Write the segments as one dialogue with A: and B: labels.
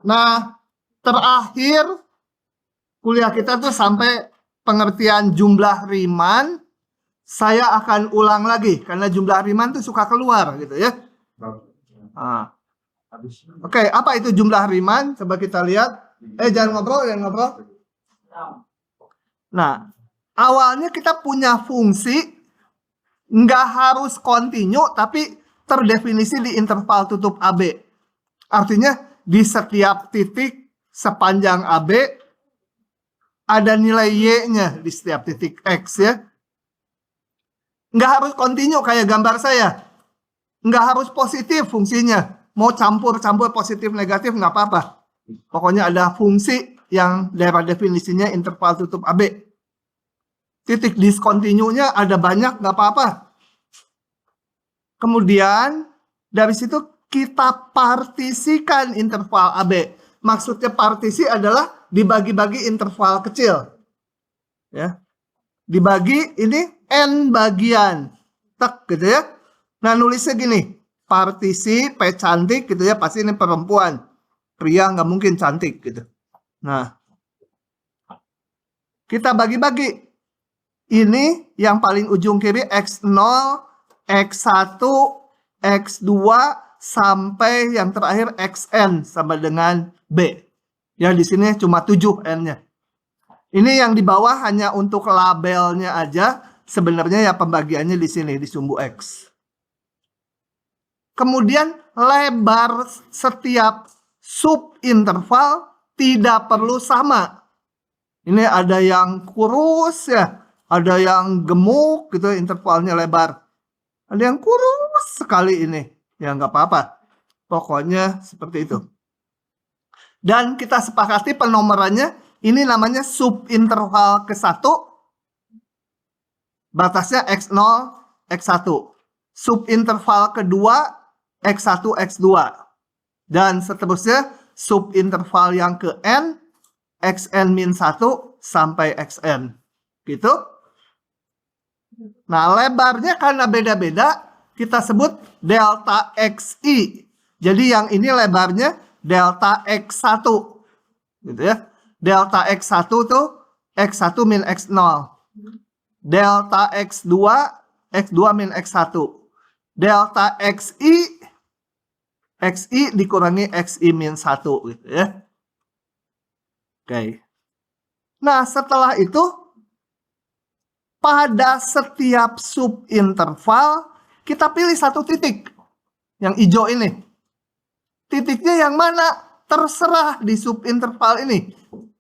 A: Nah, terakhir kuliah kita tuh sampai pengertian jumlah Riemann. Saya akan ulang lagi karena jumlah Riemann tuh suka keluar gitu ya. Nah. Oke, apa itu jumlah Riemann? Coba kita lihat. Jangan ngobrol. Nah, awalnya kita punya fungsi nggak harus kontinu tapi terdefinisi di interval tutup AB. Artinya di setiap titik sepanjang AB ada nilai Y-nya di setiap titik X ya. Nggak harus kontinu kayak gambar saya. Nggak harus positif fungsinya. Mau campur-campur positif negatif nggak apa-apa. Pokoknya ada fungsi yang daerah definisinya interval tutup AB. Titik diskontinunya ada banyak nggak apa-apa. Kemudian dari situ kita partisikan interval AB. Maksudnya partisi adalah dibagi-bagi interval kecil. Ya. Dibagi ini N bagian. Tak gitu ya. Nah nulisnya gini. Partisi P cantik gitu ya. Pasti ini perempuan. Pria nggak mungkin cantik gitu. Nah. Kita bagi-bagi. Ini yang paling ujung kiri X0, X1, X2, sampai yang terakhir XN sama dengan B. Ya di sini cuma 7 N-nya. Ini yang di bawah hanya untuk labelnya aja. Sebenarnya ya pembagiannya di sini di sumbu X. Kemudian lebar setiap subinterval tidak perlu sama. Ini ada yang kurus ya, ada yang gemuk gitu intervalnya lebar. Ada yang kurus sekali ini. Ya nggak apa-apa. Pokoknya seperti itu. Dan kita sepakati penomorannya. Ini namanya subinterval ke-1. Batasnya X0, X1. Subinterval kedua, X1, X2. Dan seterusnya subinterval yang ke N, Xn-1 sampai Xn. Gitu. Nah, lebarnya karena beda-beda, kita sebut delta Xi. Jadi yang ini lebarnya delta X1. Gitu ya. Delta X1 tuh X1 min X0. Delta X2, X2 min X1. Delta Xi, Xi dikurangi Xi min 1 gitu ya. Oke. Nah, setelah itu pada setiap subinterval kita pilih satu titik. Yang hijau ini. Titiknya yang mana? Terserah di subinterval ini.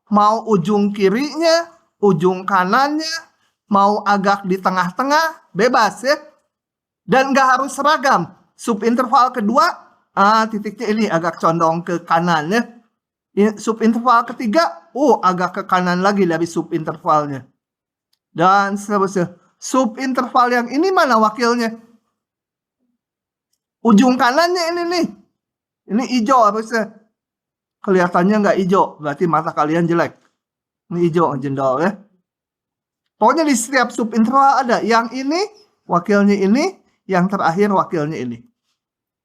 A: Mau ujung kirinya, ujung kanannya, mau agak di tengah-tengah, bebas ya. Dan nggak harus seragam. Subinterval kedua, titiknya ini agak condong ke kanan ya. Subinterval ketiga, agak ke kanan lagi dari subintervalnya. Dan seterusnya. Subinterval yang ini mana wakilnya? Ujung kanannya ini nih. Ini hijau harusnya. Kelihatannya nggak hijau, berarti mata kalian jelek. Ini hijau jendol ya. Pokoknya di setiap subinterval ada. Yang ini wakilnya ini, yang terakhir wakilnya ini.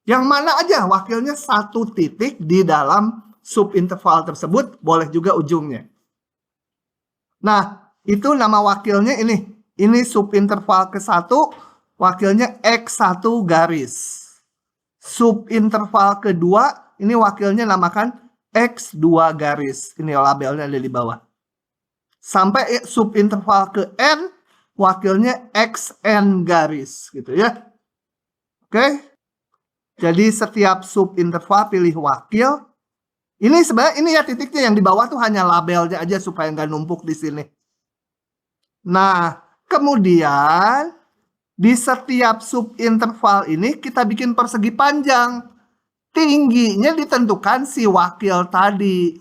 A: Yang mana aja wakilnya satu titik di dalam subinterval tersebut, boleh juga ujungnya. Nah, itu nama wakilnya ini. Ini subinterval ke-1, wakilnya X1 garis. Subinterval kedua, ini wakilnya namakan X2 garis. Ini labelnya ada di bawah. Sampai subinterval ke N, wakilnya XN garis. Gitu ya. Oke. Jadi setiap subinterval pilih wakil. Ini sebenarnya ini ya titiknya yang di bawah tuh hanya labelnya aja supaya nggak numpuk di sini. Nah, kemudian di setiap subinterval ini kita bikin persegi panjang. Tingginya ditentukan si wakil tadi.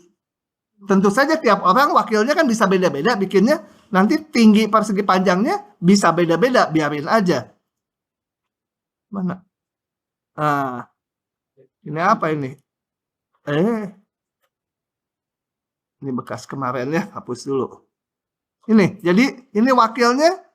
A: Tentu saja tiap orang wakilnya kan bisa beda-beda bikinnya. Nanti tinggi persegi panjangnya bisa beda-beda, biarin aja. Mana? Nah, ini apa ini? Ini bekas kemarin ya, hapus dulu. Ini, jadi ini wakilnya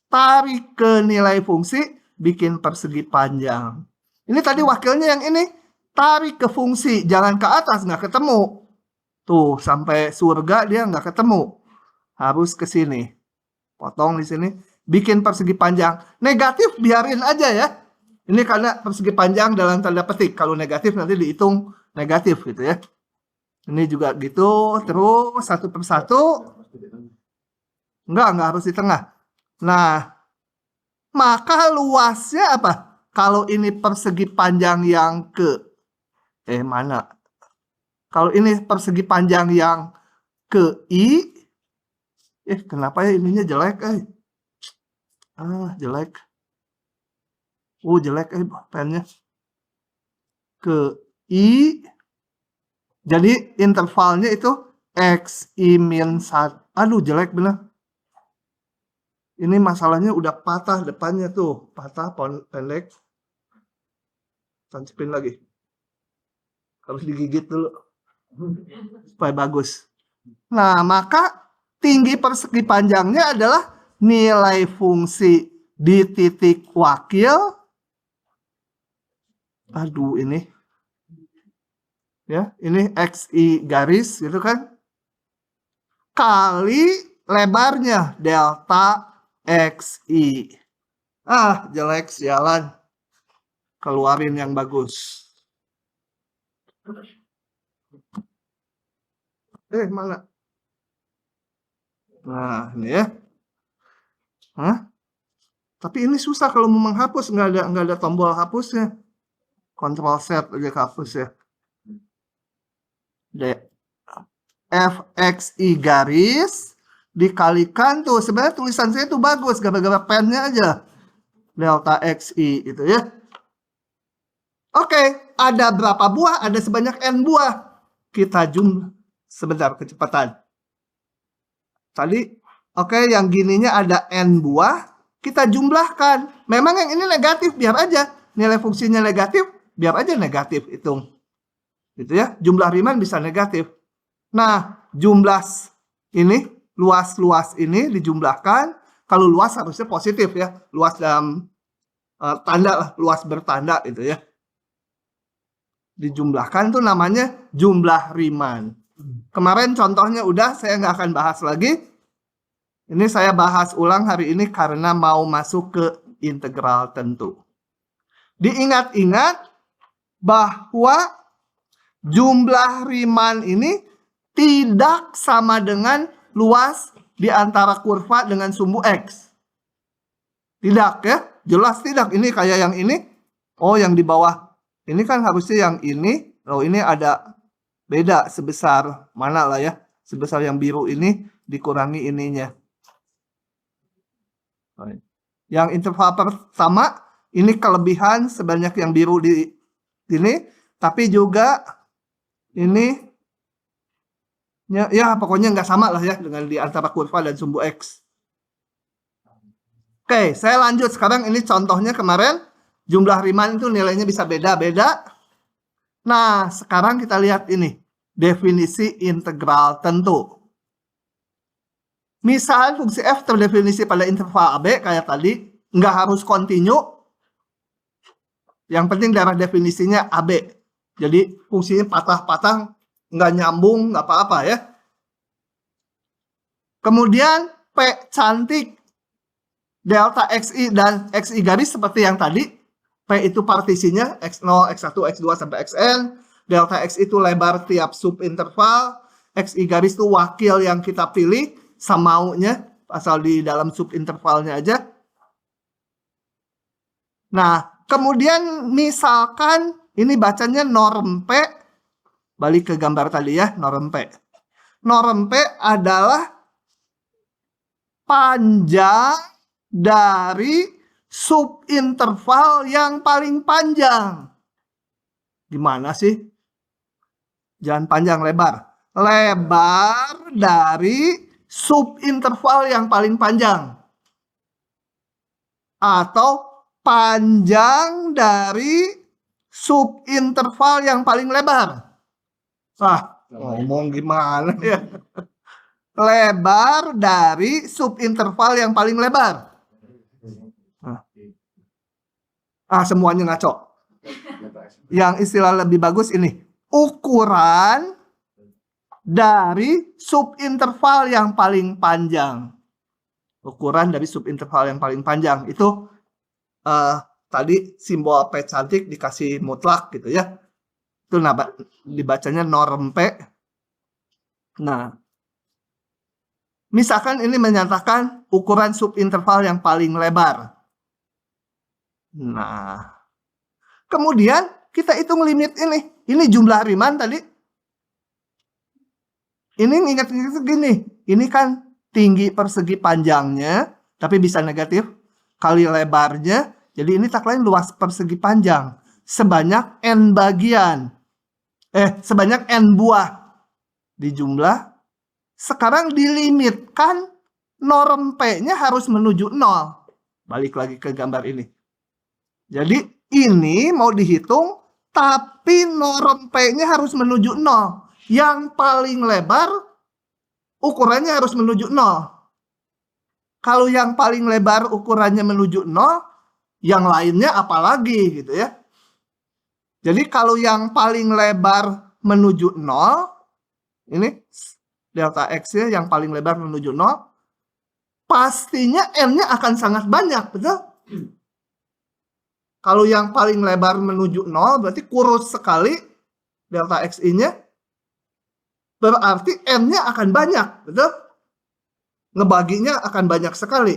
A: tarik ke nilai fungsi, bikin persegi panjang. Ini tadi wakilnya yang ini, tarik ke fungsi, jangan ke atas, nggak ketemu. Tuh, sampai surga dia nggak ketemu. Harus ke sini. Potong di sini, bikin persegi panjang. Negatif biarin aja ya. Ini karena persegi panjang dalam tanda petik. Kalau negatif nanti dihitung negatif gitu ya. Ini juga gitu, terus satu persatu. Enggak harus di tengah. Nah, maka luasnya apa? Kalau ini persegi panjang yang mana? Kalau ini persegi panjang yang ke I, kenapa ya ininya jelek? Jelek. Jelek pennya. Ke I, jadi intervalnya itu XI min 1. Aduh, jelek bener. Ini masalahnya udah patah depannya tuh. Patah, pendek. Tancapin lagi. Harus digigit dulu. Supaya bagus. Nah, maka tinggi persegi panjangnya adalah nilai fungsi di titik wakil. Aduh, ini. Ya, ini XI garis gitu kan. Kali lebarnya delta XI. Jelek sialan. Keluarin yang bagus. Mana? Nah, ini ya. Tapi ini susah kalau mau menghapus, nggak ada tombol hapusnya. Ctrl Z aja hapus ya. FXI garis dikalikan tuh, sebenarnya tulisan saya tuh bagus, gambar-gambar pennya aja. Delta XI itu ya. Oke, ada berapa buah? Ada sebanyak N buah. Kita jumlah. Sebentar, kecepatan. Tadi, yang gininya ada N buah. Kita jumlahkan. Memang yang ini negatif, biar aja. Nilai fungsinya negatif, biar aja negatif hitung. Gitu ya. Jumlah Riemann bisa negatif. Nah, jumlah ini, luas-luas ini dijumlahkan. Kalau luas harusnya positif ya. Luas dalam tanda lah, luas bertanda itu ya. Dijumlahkan tuh namanya jumlah Riemann. Kemarin contohnya udah, saya nggak akan bahas lagi. Ini saya bahas ulang hari ini karena mau masuk ke integral tentu. Diingat-ingat bahwa jumlah Riemann ini tidak sama dengan luas di antara kurva dengan sumbu X. Tidak ya, jelas tidak. Ini kayak yang ini. Yang di bawah. Ini kan harusnya yang ini. Ini ada beda sebesar mana lah ya. Sebesar yang biru ini dikurangi ininya. Yang interval pertama, ini kelebihan sebanyak yang biru di ini. Tapi juga ini, ya pokoknya nggak sama lah ya dengan di antara kurva dan sumbu X. Oke, saya lanjut. Sekarang ini contohnya kemarin. Jumlah Riemann itu nilainya bisa beda-beda. Nah, sekarang kita lihat ini. Definisi integral tentu. Misal fungsi f terdefinisi pada interval AB kayak tadi. Nggak harus kontinu. Yang penting darah definisinya AB. Jadi fungsinya patah-patah. Nggak nyambung, nggak apa-apa ya. Kemudian P cantik. Delta XI dan XI garis seperti yang tadi. P itu partisinya X0, X1, X2 sampai Xn. Delta X itu lebar tiap subinterval. XI garis itu wakil yang kita pilih semaunya, asal di dalam subintervalnya aja. Nah, kemudian misalkan ini bacanya norm P. Balik ke gambar tadi ya, norm P. Norm P adalah panjang dari subinterval yang paling panjang. Gimana sih? Jangan panjang, lebar. Lebar dari subinterval yang paling panjang. Atau panjang dari subinterval yang paling lebar. Ngomong gimana ya? Lebar dari subinterval yang paling lebar. Semuanya ngaco. Yang istilah lebih bagus ini, ukuran dari subinterval yang paling panjang. Ukuran dari subinterval yang paling panjang itu tadi simbol P cantik dikasih mutlak gitu ya. Itu dibacanya norm P. Nah, misalkan ini menyatakan ukuran subinterval yang paling lebar. Nah, kemudian kita hitung limit ini. Ini jumlah Riemann tadi. Ini ingat-ingat gini. Ini kan tinggi persegi panjangnya, tapi bisa negatif, kali lebarnya. Jadi ini tak lain luas persegi panjang. Sebanyak N bagian. Sebanyak N buah. Dijumlah. Sekarang dilimitkan norm P-nya harus menuju 0. Balik lagi ke gambar ini. Jadi ini mau dihitung, tapi norm P-nya harus menuju 0. Yang paling lebar, ukurannya harus menuju 0. Kalau yang paling lebar ukurannya menuju 0, yang lainnya apalagi gitu ya. Jadi kalau yang paling lebar menuju 0, ini delta X-nya yang paling lebar menuju 0, pastinya N-nya akan sangat banyak, betul? Kalau yang paling lebar menuju 0, berarti kurus sekali delta XI-nya, berarti N-nya akan banyak, betul? Ngebaginya akan banyak sekali.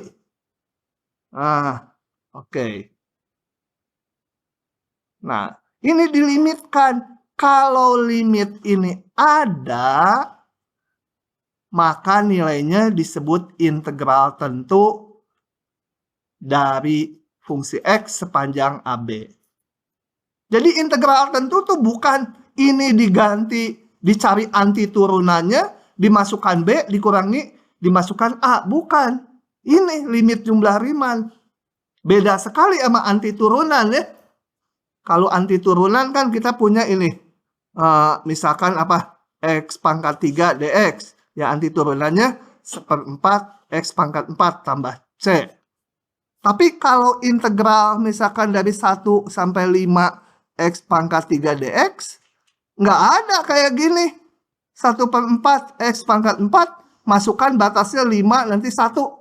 A: Nah, oke. Nah, ini dilimitkan. Kalau limit ini ada, maka nilainya disebut integral tentu dari fungsi X sepanjang AB. Jadi integral tentu tuh bukan ini diganti, dicari anti turunannya, dimasukkan B, dikurangi, dimasukkan A. Bukan. Ini limit jumlah Riemann. Beda sekali sama anti turunan ya. Kalau anti turunan kan kita punya ini. Misalkan apa? X pangkat 3 dx. Yang anti turunannya 1/4 X pangkat 4 tambah C. Tapi kalau integral misalkan dari 1 sampai 5 X pangkat 3 dx, nggak ada kayak gini. 1/4 X pangkat 4, masukkan batasnya 5, nanti 1.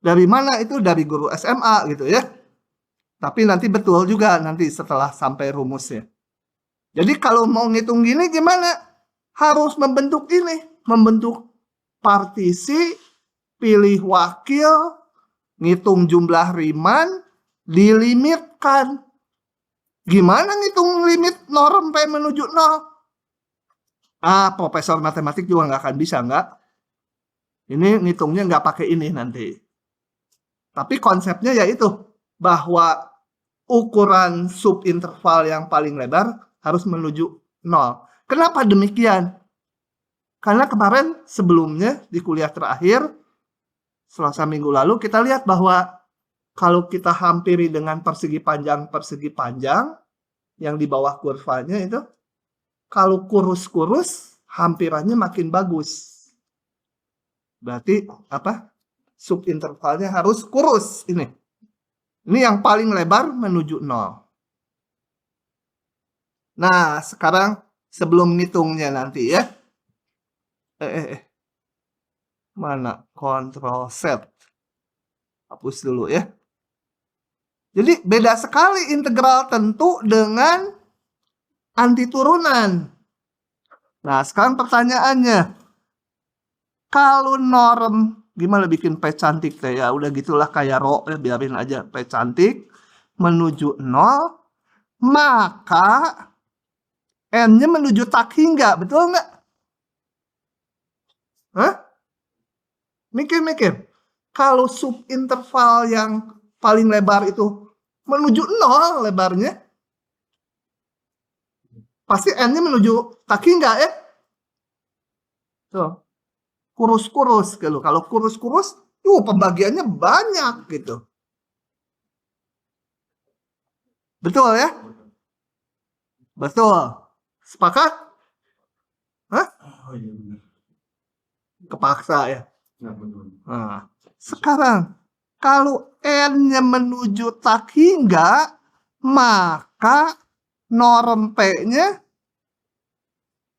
A: Dari mana itu? Dari guru SMA gitu ya. Tapi nanti betul juga nanti setelah sampai rumusnya. Jadi kalau mau ngitung gini gimana? Harus membentuk ini. Membentuk partisi, pilih wakil, ngitung jumlah Riemann, dilimitkan. Gimana ngitung limit norm P menuju 0? Profesor matematik juga nggak akan bisa, nggak? Ini ngitungnya nggak pakai ini nanti. Tapi konsepnya yaitu bahwa ukuran subinterval yang paling lebar harus menuju 0. Kenapa demikian? Karena kemarin sebelumnya di kuliah terakhir, Selasa minggu lalu, kita lihat bahwa kalau kita hampiri dengan persegi panjang yang di bawah kurvanya itu, kalau kurus-kurus, hampirannya makin bagus. Berarti apa? Subintervalnya harus kurus ini. Ini yang paling lebar menuju 0. Nah, sekarang sebelum ngitungnya nanti ya. Mana? Ctrl Z. Hapus dulu ya. Jadi beda sekali integral tentu dengan anti turunan. Nah, sekarang pertanyaannya. Kalau norm, gimana bikin P cantik teh ya? Udah gitulah kayak ro ya, biarin aja P cantik menuju 0, maka N-nya menuju tak hingga, betul nggak? Hah? Mikir-mikir. Kalau subinterval yang paling lebar itu menuju 0 lebarnya, pasti N-nya menuju tak hingga ya? Tuh. Kurus-kurus gitu. Kalau kurus-kurus, pembagiannya banyak gitu. Betul ya? Betul. Sepakat? Hah? Kepaksa ya? Nah, sekarang kalau N-nya menuju tak hingga, maka norm P-nya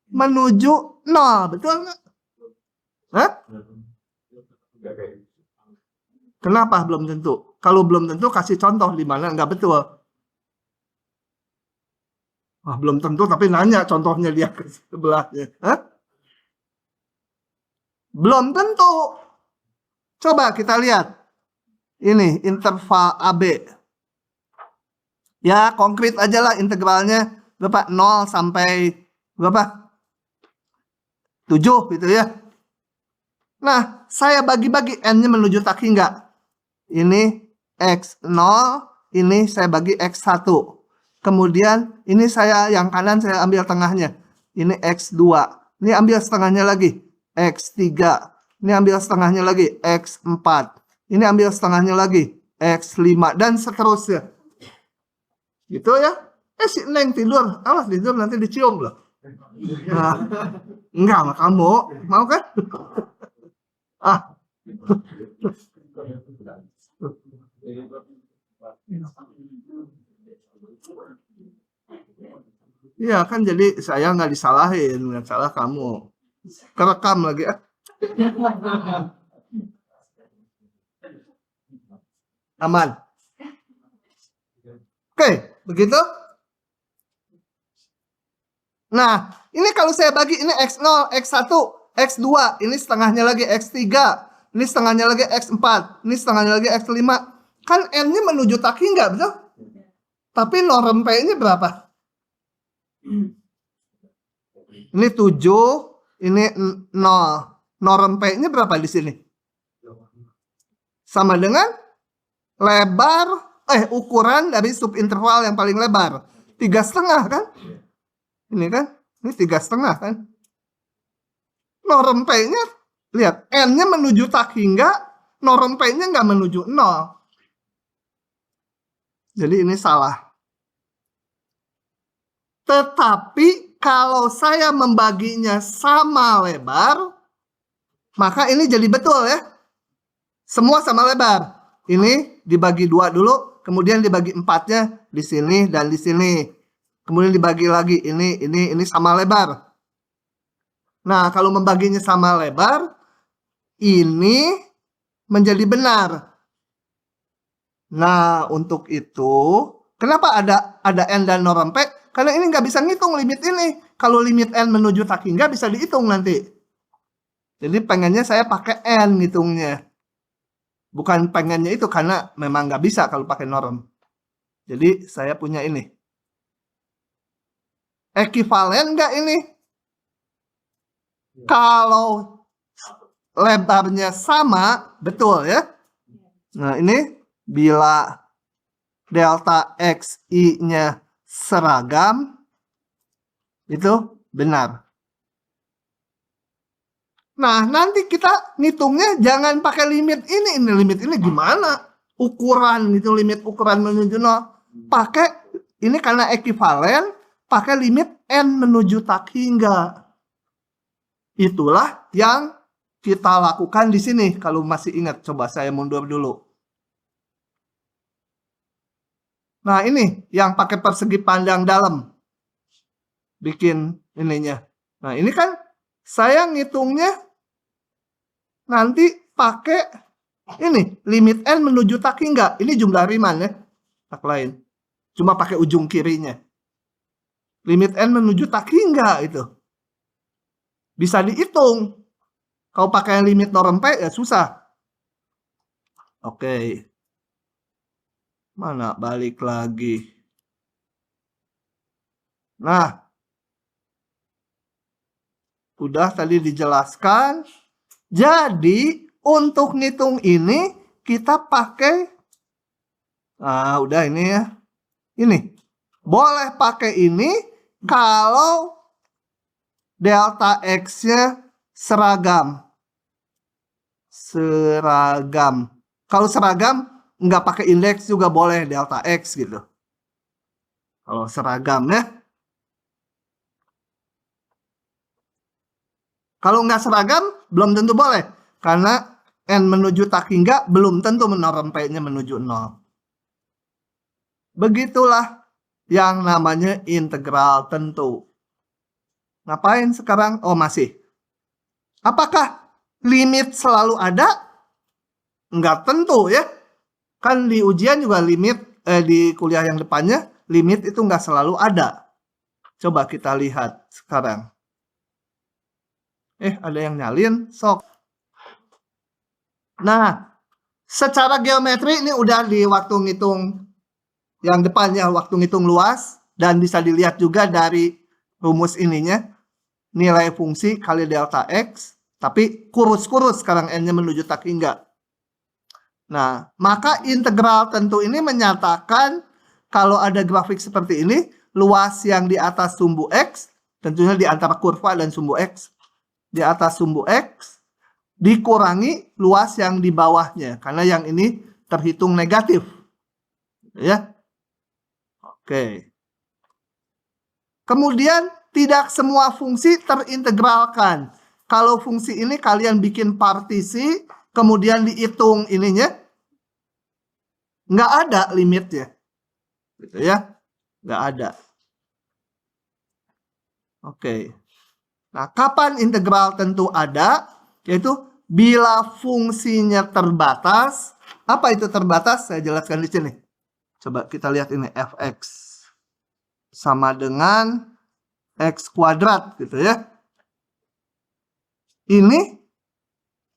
A: menuju 0, betul nggak? Hah? Kenapa belum tentu? Kalau belum tentu kasih contoh di mana nggak betul. Belum tentu tapi nanya contohnya dia ke sebelahnya. Hah? Belum tentu. Coba kita lihat. Ini interval AB. Ya, konkret aja lah integralnya berapa? 0 sampai berapa? 7 gitu ya. Nah, saya bagi-bagi n-nya menuju tak hingga. Ini X0, ini saya bagi X1. Kemudian ini saya yang kanan saya ambil tengahnya. Ini X2. Ini ambil setengahnya lagi. X3. Ini ambil setengahnya lagi. X4. Ini ambil setengahnya lagi. X5. Dan seterusnya. Gitu ya. Si Neng tidur. Awas tidur nanti dicium loh. Nah, enggak sama kamu. Mau kan? Iya kan jadi saya nggak disalahin, nggak salah kamu. Kerekam lagi ya. Aman. Oke, begitu. Nah, ini kalau saya bagi ini X0, X1, X2, ini setengahnya lagi X3, ini setengahnya lagi X4, ini setengahnya lagi X5. Kan N-nya menuju tak hingga, betul? Tapi norm P-nya berapa? Ini 7, ini 0. Norm P-nya berapa di sini? Sama dengan lebar, ukuran dari subinterval yang paling lebar. 3,5 kan? Ini kan? Ini 3,5 kan? Norm P-nya, lihat, N-nya menuju tak hingga, norm P-nya nggak menuju 0. Jadi ini salah. Tetapi kalau saya membaginya sama lebar, maka ini jadi betul ya. Semua sama lebar. Ini dibagi 2 dulu, kemudian dibagi 4-nya di sini dan di sini. Kemudian dibagi lagi ini sama lebar. Nah, kalau membaginya sama lebar, ini menjadi benar. Nah, untuk itu, kenapa ada N dan norm P? Karena ini nggak bisa ngitung limit ini. Kalau limit N menuju tak hingga bisa dihitung nanti. Jadi pengennya saya pakai N ngitungnya. Bukan pengennya itu karena memang nggak bisa kalau pakai norm. Jadi saya punya ini. Ekivalen nggak ini? Kalau lebarnya sama, betul ya? Nah ini bila delta XI-nya seragam, itu benar. Nah nanti kita ngitungnya jangan pakai limit ini. Ini limit ini gimana? Ukuran itu limit ukuran menuju 0. Pakai ini karena ekivalen. Pakai limit N menuju tak hingga. Itulah yang kita lakukan di sini. Kalau masih ingat, coba saya mundur dulu. Nah ini yang pakai persegi pandang dalam. Bikin ininya. Nah ini kan saya ngitungnya nanti pakai ini. Limit N menuju tak hingga. Ini jumlah Riemann ya. Tak lain. Cuma pakai ujung kirinya. Limit N menuju tak hingga itu. Bisa dihitung. Kalau pakai limit norm P ya susah. Oke. Mana balik lagi. Nah. Udah tadi dijelaskan. Jadi untuk ngitung ini kita pakai. Nah udah ini ya. Ini. Boleh pakai ini. Kalau delta X-nya seragam. Seragam. Kalau seragam, nggak pakai indeks juga boleh delta X gitu. Kalau seragam ya. Kalau nggak seragam, belum tentu boleh. Karena N menuju tak hingga, belum tentu norm P-nya menuju 0. Begitulah yang namanya integral tentu. Ngapain sekarang? Oh, masih. Apakah limit selalu ada? Enggak tentu ya. Kan di ujian juga limit, di kuliah yang depannya, limit itu enggak selalu ada. Coba kita lihat sekarang. Ada yang nyalin, sok. Nah, secara geometri ini udah di waktu ngitung yang depannya, waktu ngitung luas, dan bisa dilihat juga dari rumus ininya, nilai fungsi kali delta X, tapi kurus-kurus sekarang N-nya menuju tak hingga. Nah, maka integral tentu ini menyatakan kalau ada grafik seperti ini, luas yang di atas sumbu X, tentunya di antara kurva dan sumbu X, di atas sumbu X, dikurangi luas yang di bawahnya, karena yang ini terhitung negatif. Ya. Oke. Kemudian, tidak semua fungsi terintegralkan. Kalau fungsi ini kalian bikin partisi, kemudian dihitung ininya, nggak ada limitnya. Gitu ya. Nggak ada. Oke. Nah, kapan integral tentu ada? Yaitu bila fungsinya terbatas. Apa itu terbatas? Saya jelaskan di sini. Coba kita lihat ini, fx sama dengan x kuadrat gitu ya. Ini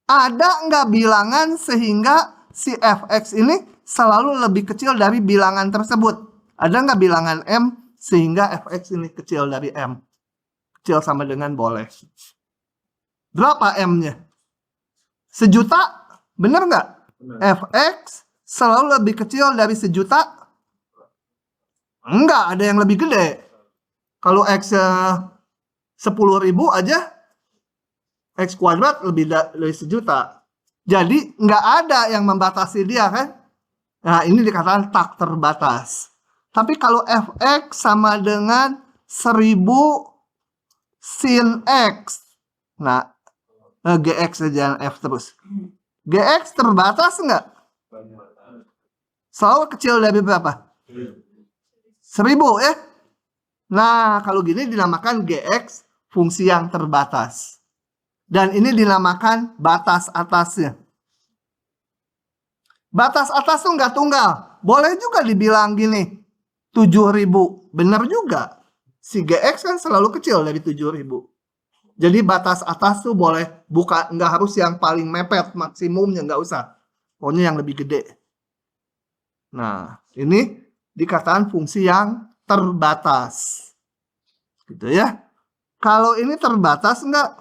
A: ada nggak bilangan sehingga si fx ini selalu lebih kecil dari bilangan tersebut? Ada nggak bilangan m sehingga fx ini kecil dari m? Kecil sama dengan boleh. Berapa m-nya? 1.000.000? Bener nggak? Fx selalu lebih kecil dari 1.000.000? Enggak, ada yang lebih gede. Kalau x 10.000 aja, x kuadrat lebih dari 1.000.000. Jadi nggak ada yang membatasi dia kan? Nah, ini dikatakan tak terbatas. Tapi kalau fx sama dengan 1.000 sin x. Nah, gx saja f terus. Gx terbatas nggak? Selalu kecil dari berapa? 1.000 ya. Nah, kalau gini dinamakan gx fungsi yang terbatas. Dan ini dinamakan batas atasnya. Batas atas tuh nggak tunggal. Boleh juga dibilang gini, 7.000. Benar juga. Si gx kan selalu kecil dari 7.000. Jadi batas atas tuh boleh buka, nggak harus yang paling mepet, maksimumnya nggak usah. Pokoknya yang lebih gede. Nah, ini dikatakan fungsi yang terbatas. Gitu ya. Kalau ini terbatas enggak?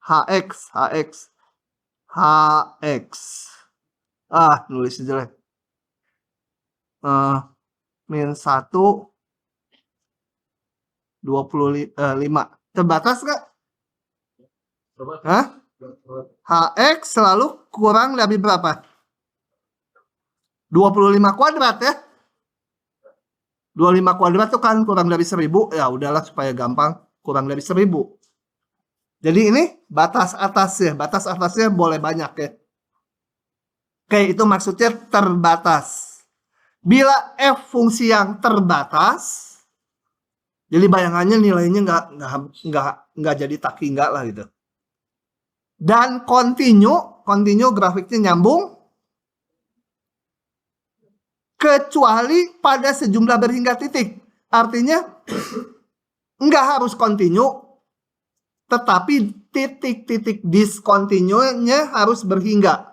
A: Hx. Nulis jelek. Min 1, 25. Terbatas enggak? Hah? Hx selalu kurang dari berapa? 25 kuadrat ya. 25 kuadrat itu kan kurang dari 1.000. Ya udahlah supaya gampang, kurang dari 1.000. Jadi ini batas atasnya. Batas atasnya boleh banyak ya. Oke, itu maksudnya terbatas. Bila f fungsi yang terbatas, jadi bayangannya nilainya nggak jadi tak hingga lah gitu. Dan continue grafiknya nyambung, kecuali pada sejumlah berhingga titik. Artinya nggak harus continue, tetapi titik-titik discontinue-nya harus berhingga.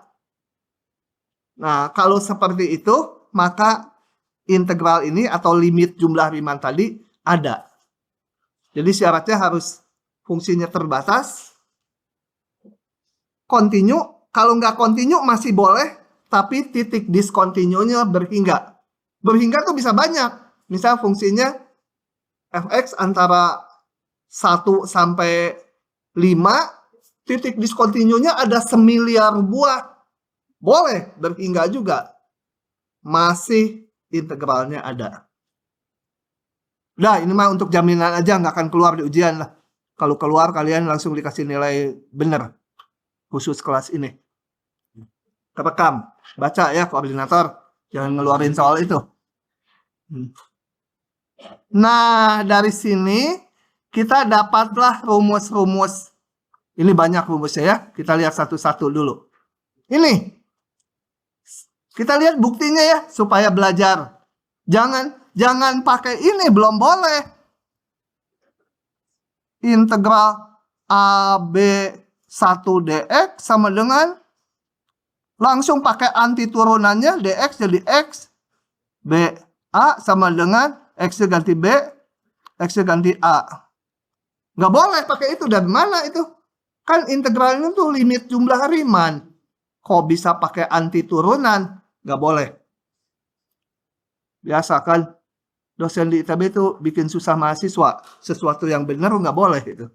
A: Nah, kalau seperti itu, maka integral ini atau limit jumlah Riemann tadi ada. Jadi syaratnya harus fungsinya terbatas, continue. Kalau nggak continue masih boleh, tapi titik discontinue-nya berhingga. Berhingga tuh bisa banyak. Misal fungsinya fx antara 1 sampai 5, titik discontinue-nya ada 1.000.000.000 buah. Boleh berhingga juga. Masih integralnya ada. Nah, ini mah untuk jaminan aja, nggak akan keluar di ujian lah. Kalau keluar kalian langsung dikasih nilai benar. Khusus kelas ini. Kerekam. Baca ya koordinator. Jangan ngeluarin soal itu. Nah, dari sini kita dapatlah rumus-rumus. Ini banyak rumusnya ya. Kita lihat satu-satu dulu. Ini. Kita lihat buktinya ya supaya belajar. Jangan pakai ini, belum boleh. Integral AB1 dx sama dengan langsung pakai anti turunannya, dx jadi x, BA sama dengan x ganti B, x ganti A. Nggak boleh pakai itu. Dari mana itu? Kan integralnya tuh limit jumlah Riemann. Kok bisa pakai anti turunan? Nggak boleh. Biasa kan dosen di ITB itu bikin susah mahasiswa. Sesuatu yang benar nggak boleh itu.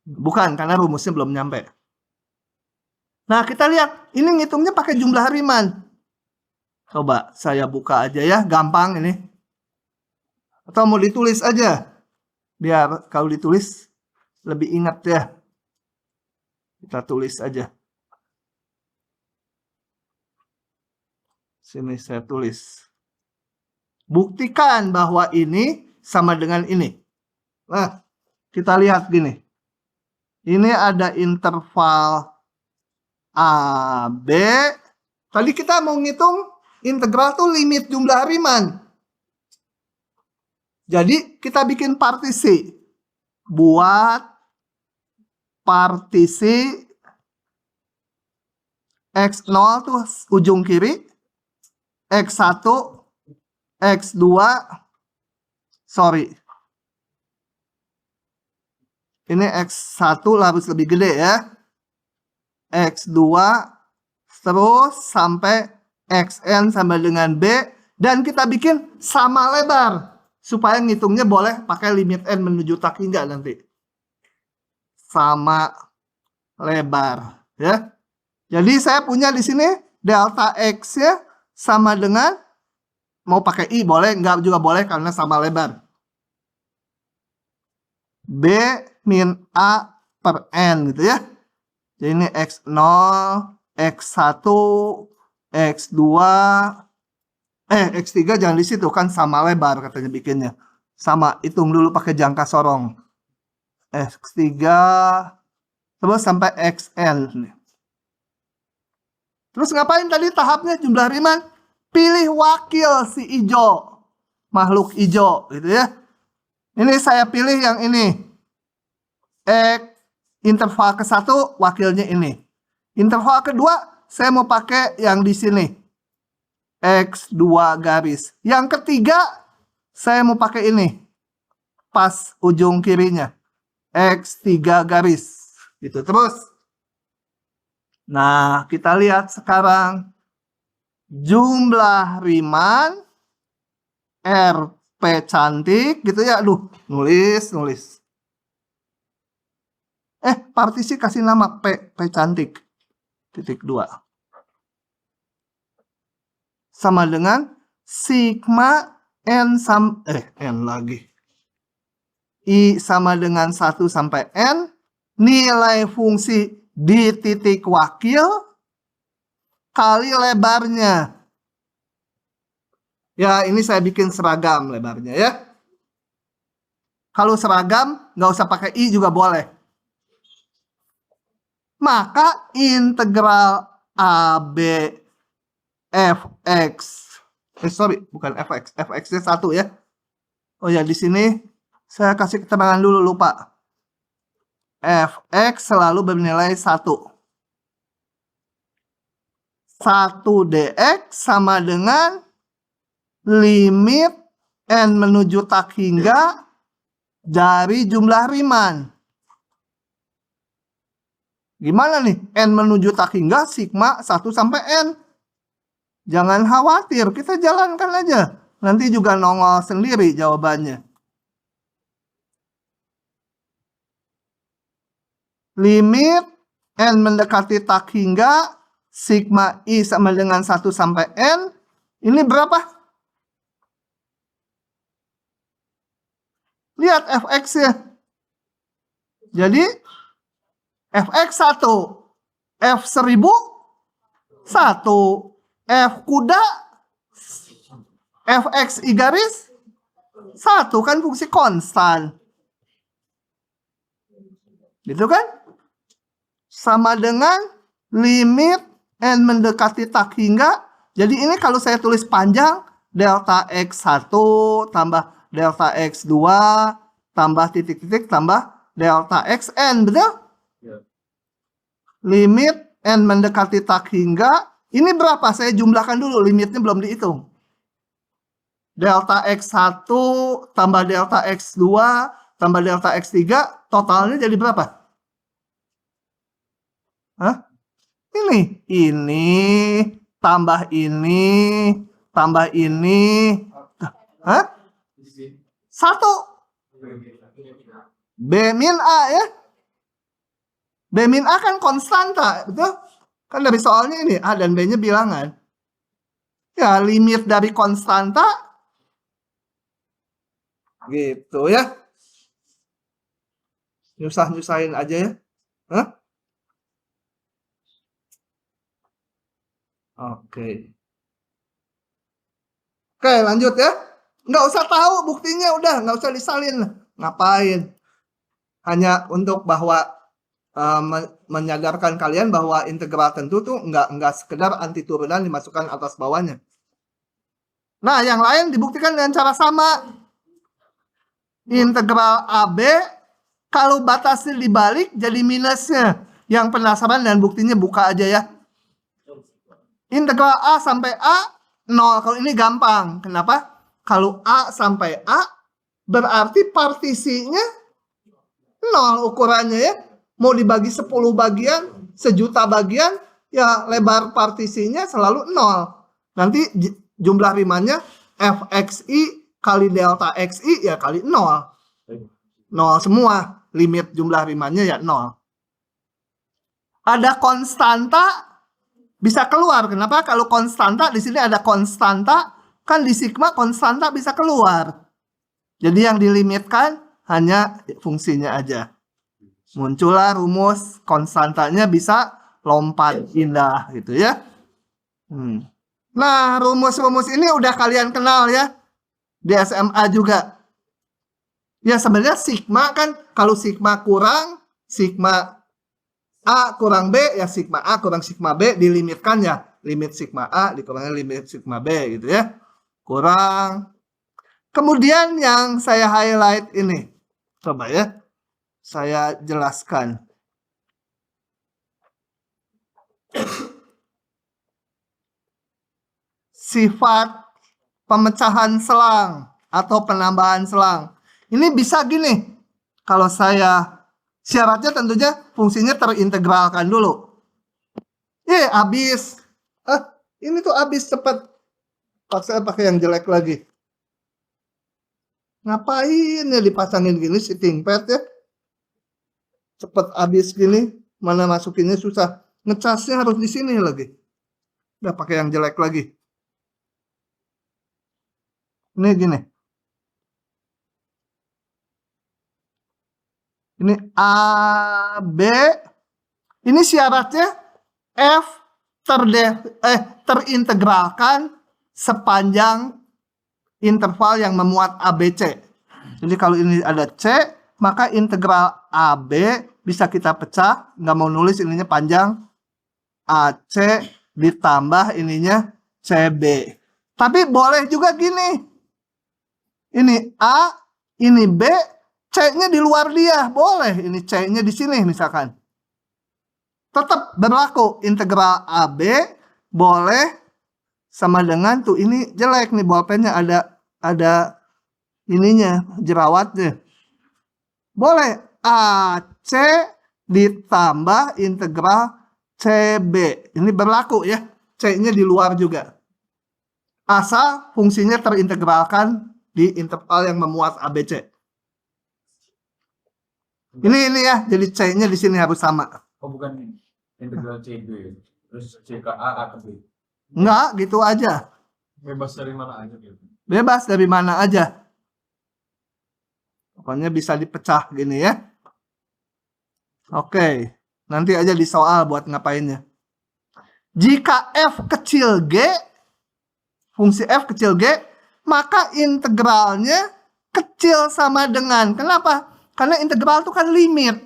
A: Bukan, karena rumusnya belum nyampe. Nah, kita lihat. Ini ngitungnya pakai jumlah Riemann. Coba saya buka aja ya. Gampang ini. Atau mau ditulis aja. Biar kalau ditulis lebih ingat ya. Kita tulis aja. Sini saya tulis. Buktikan bahwa ini sama dengan ini. Nah, kita lihat gini. Ini ada interval AB. Tadi kita mau ngitung integral tuh limit jumlah Riemann. Jadi kita bikin partisi. Buat partisi X0 tuh ujung kiri. X1, X2, sorry. Ini X1 harus lebih gede ya. X2, terus sampai Xn sama dengan B. Dan kita bikin sama lebar. Supaya ngitungnya boleh pakai limit N menuju tak hingga nanti. Sama lebar. Ya. Jadi saya punya di sini delta X ya. Sama dengan, mau pakai I boleh, enggak juga boleh karena sama lebar. B min A per N gitu ya. Jadi ini X0, X1, X2, X3 jangan di situ kan sama lebar katanya bikinnya. Sama, hitung dulu pakai jangka sorong. X3, terus sampai Xn. Terus ngapain tadi tahapnya jumlah Riemann? Pilih wakil si hijau. Makhluk hijau gitu ya. Ini saya pilih yang ini. Interval ke-1 wakilnya ini. Interval kedua saya mau pakai yang di sini. X2 garis. Yang ketiga saya mau pakai ini. Pas ujung kirinya. X3 garis. Gitu terus. Nah, kita lihat sekarang jumlah Riemann RP cantik gitu ya. Aduh, nulis. Partisi kasih nama P cantik. Titik 2. Sama dengan sigma N N lagi. I sama dengan 1 sampai N. Nilai fungsi di titik wakil kali lebarnya. Ya, ini saya bikin seragam lebarnya ya. Kalau seragam, nggak usah pakai I juga boleh. Maka integral AB fx. Sorry, bukan fx. Fx-nya 1 ya. Oh ya, di sini saya kasih keterangan dulu, lupa. Fx selalu bernilai 1. 1 dx sama dengan limit N menuju tak hingga dari jumlah Riemann. Gimana nih? N menuju tak hingga sigma 1 sampai N. Jangan khawatir, kita jalankan aja. Nanti juga nongol sendiri jawabannya. Limit N mendekati tak hingga sigma I sama dengan 1 sampai N. Ini berapa? Lihat fx-nya. Jadi fx 1. F1000 1. F kuda fx i garis 1 kan fungsi konstan. Gitu kan? Sama dengan limit n mendekati tak hingga. Jadi ini kalau saya tulis panjang, delta x1 tambah delta x2 tambah titik-titik tambah delta xn, betul? Limit n mendekati tak hingga. Ini berapa? Saya jumlahkan dulu, limitnya belum dihitung. Delta x1 tambah delta x2 tambah delta x3, totalnya jadi berapa? Hah? Ini tambah ini tambah ini. Hah? 1 B min A ya. B min A kan konstanta, betul? Kan dari soalnya ini A dan B nya bilangan. Ya, limit dari konstanta gitu ya. Nyusah-nyusahin aja ya. Hah? Oke, lanjut ya. Nggak usah tahu buktinya, udah nggak usah disalin. Ngapain? Hanya untuk bahwa menyadarkan kalian bahwa integral tentu tuh nggak sekedar anti turunan dimasukkan atas bawahnya. Nah, yang lain dibuktikan dengan cara sama. Integral AB kalau batasnya dibalik jadi minusnya. Yang penasaran dan buktinya buka aja ya. Integral A sampai A 0. Kalau ini gampang. Kenapa? Kalau A sampai A berarti partisinya 0 ukurannya ya. Mau dibagi 10 bagian, 1.000.000 bagian, ya lebar partisinya selalu 0. Nanti jumlah rimannya fxi kali delta xi ya kali 0. 0 semua. Limit jumlah rimannya ya 0. Ada konstanta bisa keluar. Kenapa? Kalau konstanta di sini ada konstanta, kan di sigma konstanta bisa keluar. Jadi yang dilimitkan hanya fungsinya aja. Muncullah rumus konstantanya bisa lompat indah gitu ya. Nah, rumus-rumus ini udah kalian kenal ya. Di SMA juga. Ya sebenarnya sigma kan kalau sigma kurang sigma A kurang B ya sigma A kurang sigma B dilimitkan ya. Limit sigma A dikurangi limit sigma B gitu ya. Kurang. Kemudian yang saya highlight ini. Coba ya. Saya jelaskan. Sifat pemecahan selang atau penambahan selang. Ini bisa gini. Kalau saya syaratnya tentunya fungsinya terintegralkan dulu. Habis. Ini tuh habis cepat. Saya pakai yang jelek lagi. Ngapain ya dipasangin gini si ThinkPad ya? Cepet habis gini, mana masukinnya susah. Ngecasnya harus di sini lagi. Udah pakai yang jelek lagi. Ini gini. Ini A, B. Ini syaratnya F terintegralkan sepanjang interval yang memuat ABC. Jadi kalau ini ada C, maka integral AB bisa kita pecah. Nggak mau nulis ininya panjang. AC ditambah ininya CB. Tapi boleh juga gini. Ini A, ini B, C-nya di luar dia. Boleh, ini C-nya di sini misalkan. Tetap berlaku. Integral AB boleh sama dengan tuh ini jelek nih bolpennya ada ininya jerawatnya. Boleh AC ditambah integral CB. Ini berlaku ya. C-nya di luar juga. Asal fungsinya terintegralkan di interval yang memuat ABC. Ini ya. Jadi C-nya di sini harus sama.
B: Oh, bukan integral CB. Terus C ke A ke B.
A: Enggak, gitu aja.
B: Bebas dari mana aja gitu.
A: Bebas dari mana aja. Pokoknya bisa dipecah gini ya. Oke. Nanti aja di soal buat ngapainnya. Jika F kecil G, fungsi F kecil G maka integralnya kecil sama dengan. Kenapa? Karena integral itu kan limit.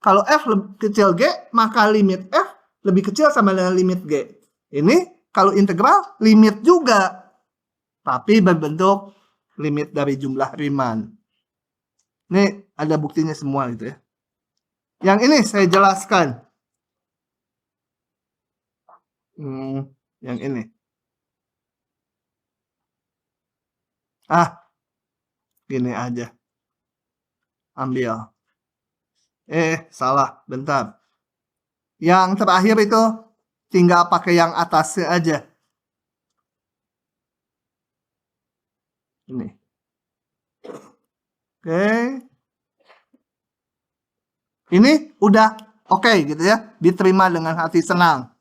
A: Kalau F lebih kecil G, maka limit F lebih kecil sama dengan limit G. Ini kalau integral limit juga, tapi berbentuk limit dari jumlah Riemann. Ini ada buktinya semua gitu ya. Yang ini saya jelaskan. Yang ini. Gini aja. Ambil. Salah. Bentar. Yang terakhir itu tinggal pakai yang atasnya aja. Ini. Oke. Ini udah oke gitu ya. Diterima dengan hati senang.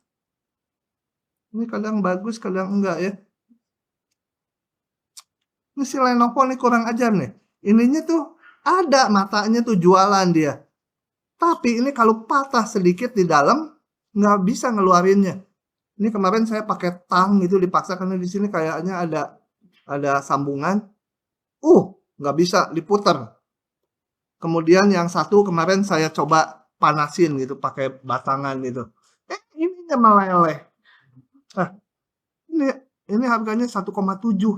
A: Ini kadang bagus, kadang enggak ya. Ini si Lenovo nih kurang ajar nih. Ininya tuh ada matanya tuh jualan dia. Tapi ini kalau patah sedikit di dalam, nggak bisa ngeluarinnya. Ini kemarin saya pakai tang itu dipaksa karena di sini kayaknya ada sambungan. Nggak bisa diputar. Kemudian yang satu kemarin saya coba panasin gitu pakai batangan gitu. Ininya meleleh. Ini harganya 1,7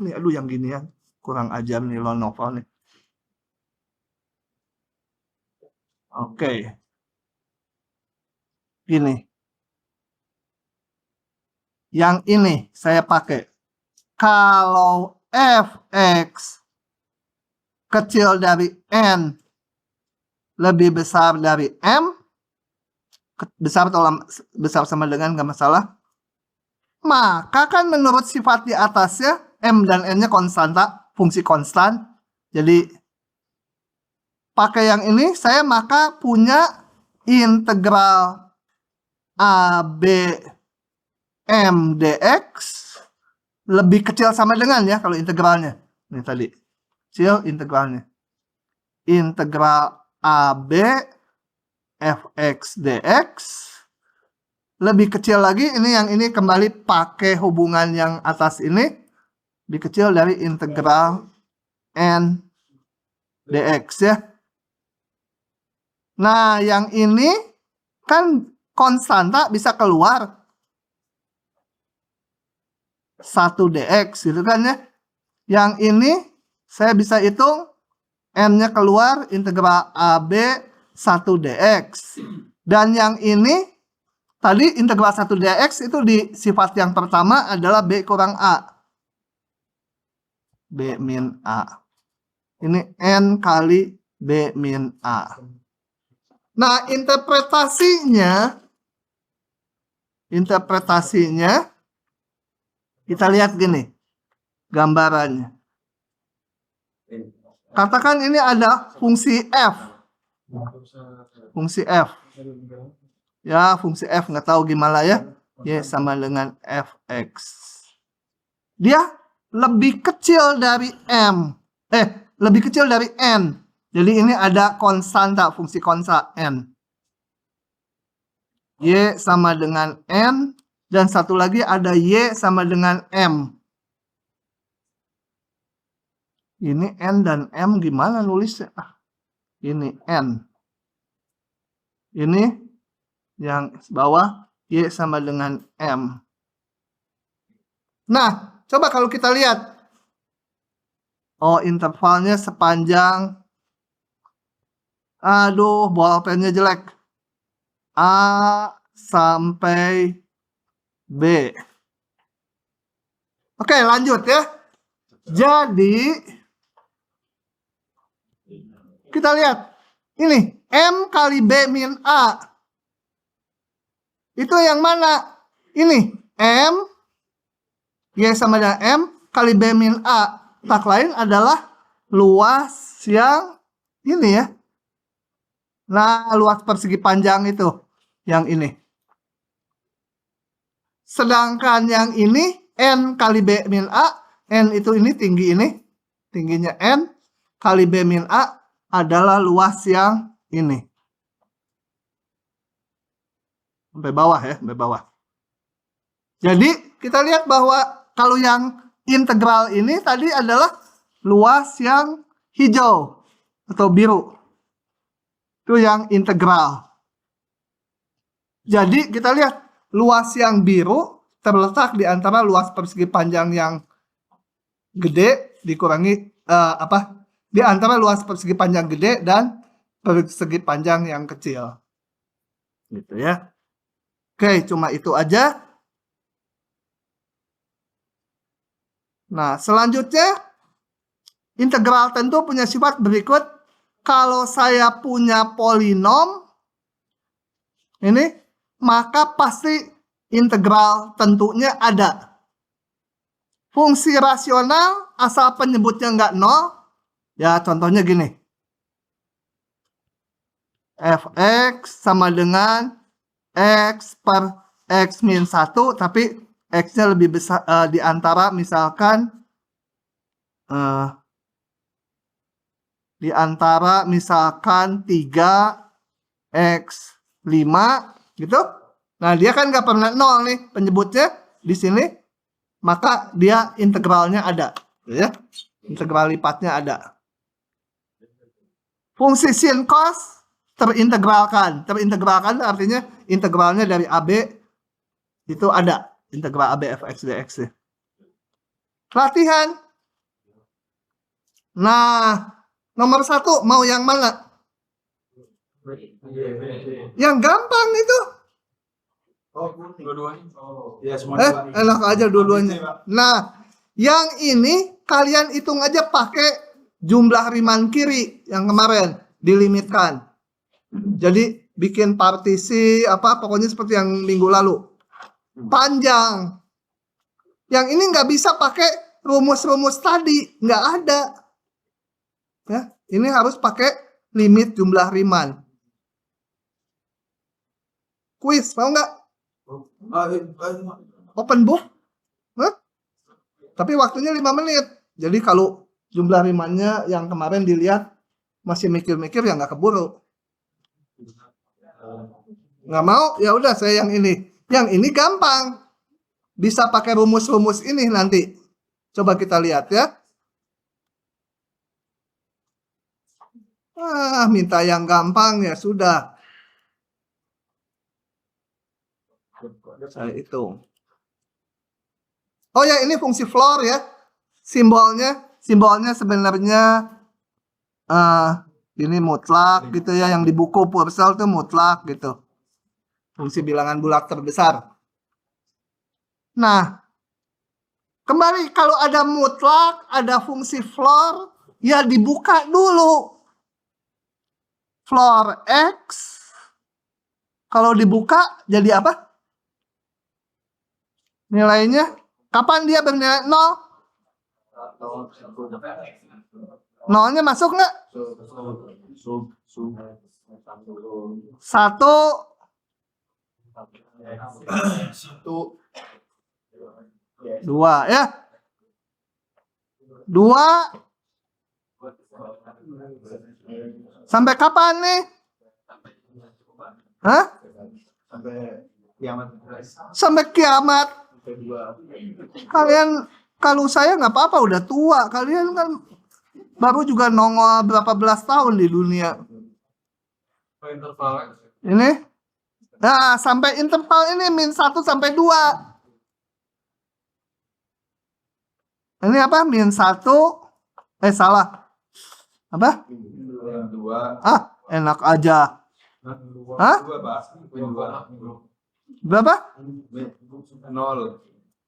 A: nih. Aduh yang ginian kurang ajar nih Lenovo nih. Oke. Gini. Yang ini saya pakai. Kalau fx kecil dari n lebih besar dari m, besar atau besar sama dengan nggak masalah, maka kan menurut sifat di atasnya m dan n-nya konstanta, fungsi konstan. Jadi pakai yang ini saya maka punya integral AB m dx lebih kecil sama dengan ya kalau integralnya. Ini tadi kecil integralnya. Integral AB fx dx lebih kecil lagi, ini yang ini kembali pakai hubungan yang atas ini, lebih kecil dari integral n dx ya. Nah, yang ini kan konstanta bisa keluar 1 dx gitu kan ya. Yang ini saya bisa hitung n-nya keluar integral AB 1 dx. Dan yang ini tadi integral 1 dx itu di sifat yang pertama adalah B kurang A. B min A. Ini N kali B min A. Nah, interpretasinya kita lihat gini gambarannya. Katakan ini ada fungsi F. Fungsi F. Ya, fungsi F nggak tahu gimana ya. Y sama dengan fx. Dia lebih kecil dari M. Lebih kecil dari N. Jadi ini ada konstanta, fungsi konsta N. Y sama dengan N. Dan satu lagi ada Y sama dengan M. Ini N dan M gimana nulisnya? Ini N. Ini yang bawah Y sama dengan M. Nah, coba kalau kita lihat. Intervalnya sepanjang. Aduh, bolpennya jelek. A sampai B. Oke, lanjut ya. Jadi, kita lihat. Ini, M kali B min A. Itu yang mana? Ini, M. Y sama dengan M kali B min A. Tak lain adalah luas yang ini ya. Nah, luas persegi panjang itu. Yang ini. Sedangkan yang ini, N kali B min A. N itu ini, tinggi ini. Tingginya N kali B min A adalah luas yang ini. Sampai bawah ya, sampai bawah. Jadi, kita lihat bahwa kalau yang integral ini tadi adalah luas yang hijau atau biru. Itu yang integral. Jadi kita lihat luas yang biru terletak di antara luas persegi panjang yang gede dikurangi di antara luas persegi panjang gede dan persegi panjang yang kecil. Gitu ya. Oke, cuma itu aja. Nah, selanjutnya integral tentu punya sifat berikut. Kalau saya punya polinom ini, maka pasti integral tentunya ada. Fungsi rasional asal penyebutnya nggak nol, ya contohnya gini. Fx sama dengan x per x min 1, tapi x-nya lebih besar di antara misalkan di antara misalkan 3x5 gitu. Nah, dia kan nggak pernah nol nih penyebutnya di sini, maka dia integralnya ada, ya. Integral lipatnya ada. Fungsi sin cos terintegralkan. Terintegralkan artinya integralnya dari AB itu ada. Integral AB fx dx. Latihan. Nah, nomor 1 mau yang mana? Yang gampang itu.
B: Dua-duanya. Ya, semua
A: Enak aja dua-duanya. Nah, yang ini kalian hitung aja pakai jumlah Riemann kiri yang kemarin dilimitkan. Jadi bikin partisi pokoknya seperti yang minggu lalu. Panjang. Yang ini nggak bisa pakai rumus-rumus tadi, nggak ada. Ya, ini harus pakai limit jumlah Riemann. Quiz, mau nggak? Open book? Hah? Tapi waktunya 5 menit. Jadi kalau jumlah Riemann-nya yang kemarin dilihat masih mikir-mikir ya nggak keburu. Nggak mau? Ya udah saya yang ini. Yang ini gampang. Bisa pakai rumus-rumus ini nanti. Coba kita lihat ya. Minta yang gampang ya sudah. Saya hitung. Oh ya, ini fungsi floor ya. Simbolnya sebenarnya ini mutlak gitu ya, yang di buku Purcell itu mutlak gitu. Fungsi bilangan bulat terbesar. Nah, kembali kalau ada mutlak, ada fungsi floor, ya dibuka dulu. Floor X kalau dibuka jadi apa? Nilainya kapan dia bernilai 0? Nolnya masuk nggak? 1 2 ya. 2 sampai kapan nih? Hah? Sampai kiamat. Kalian, kalau saya nggak apa-apa udah tua. Kalian kan baru juga nongol berapa belas tahun di dunia. Ini? Nah, sampai interval ini min 1 sampai 2. Ini apa? Min 1. Salah. Apa?
B: 2.
A: Enak aja. Hah? Berapa?
B: 0.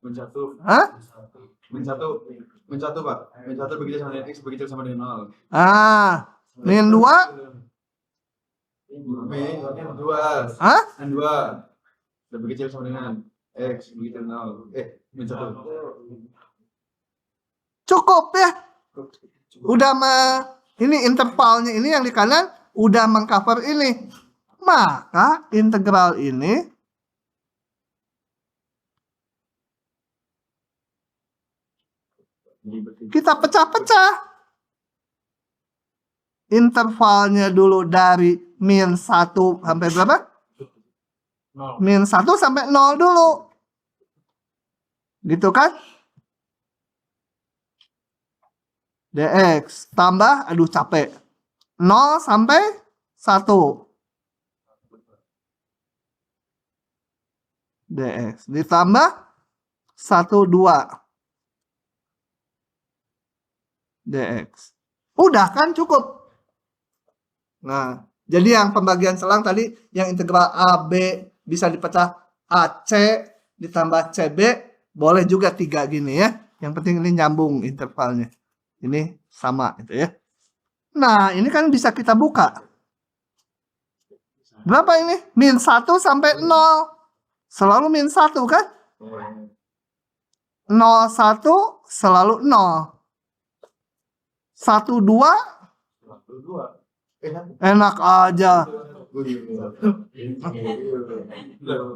B: Min 1.
A: Hah?
B: Min 1. Min 1, Pak. Min 1 begitu sama dengan X, begitu sama dengan 0.
A: Min 2.
B: Min 2.
A: Hah?
B: Min 2. Lebih kecil sama dengan X, begitu 0. Min 1.
A: Cukup ya. Udah ini intervalnya ini yang di kanan udah mengcover ini. Maka integral ini kita pecah-pecah. Intervalnya dulu dari min 1 sampai berapa? Min 1 sampai 0 dulu. Gitu kan? dx tambah, aduh capek, 0 sampai 1 dx ditambah 1, 2 dx. Udah kan cukup. Nah, jadi yang pembagian selang tadi yang integral AB bisa dipecah AC ditambah CB, boleh juga 3 gini ya. Yang penting ini nyambung intervalnya. Ini sama itu ya. Nah, ini kan bisa kita buka. Berapa ini? Min 1 sampai 0. Selalu min 1 kan? 0, 1 selalu 0. 1, 2 enak aja.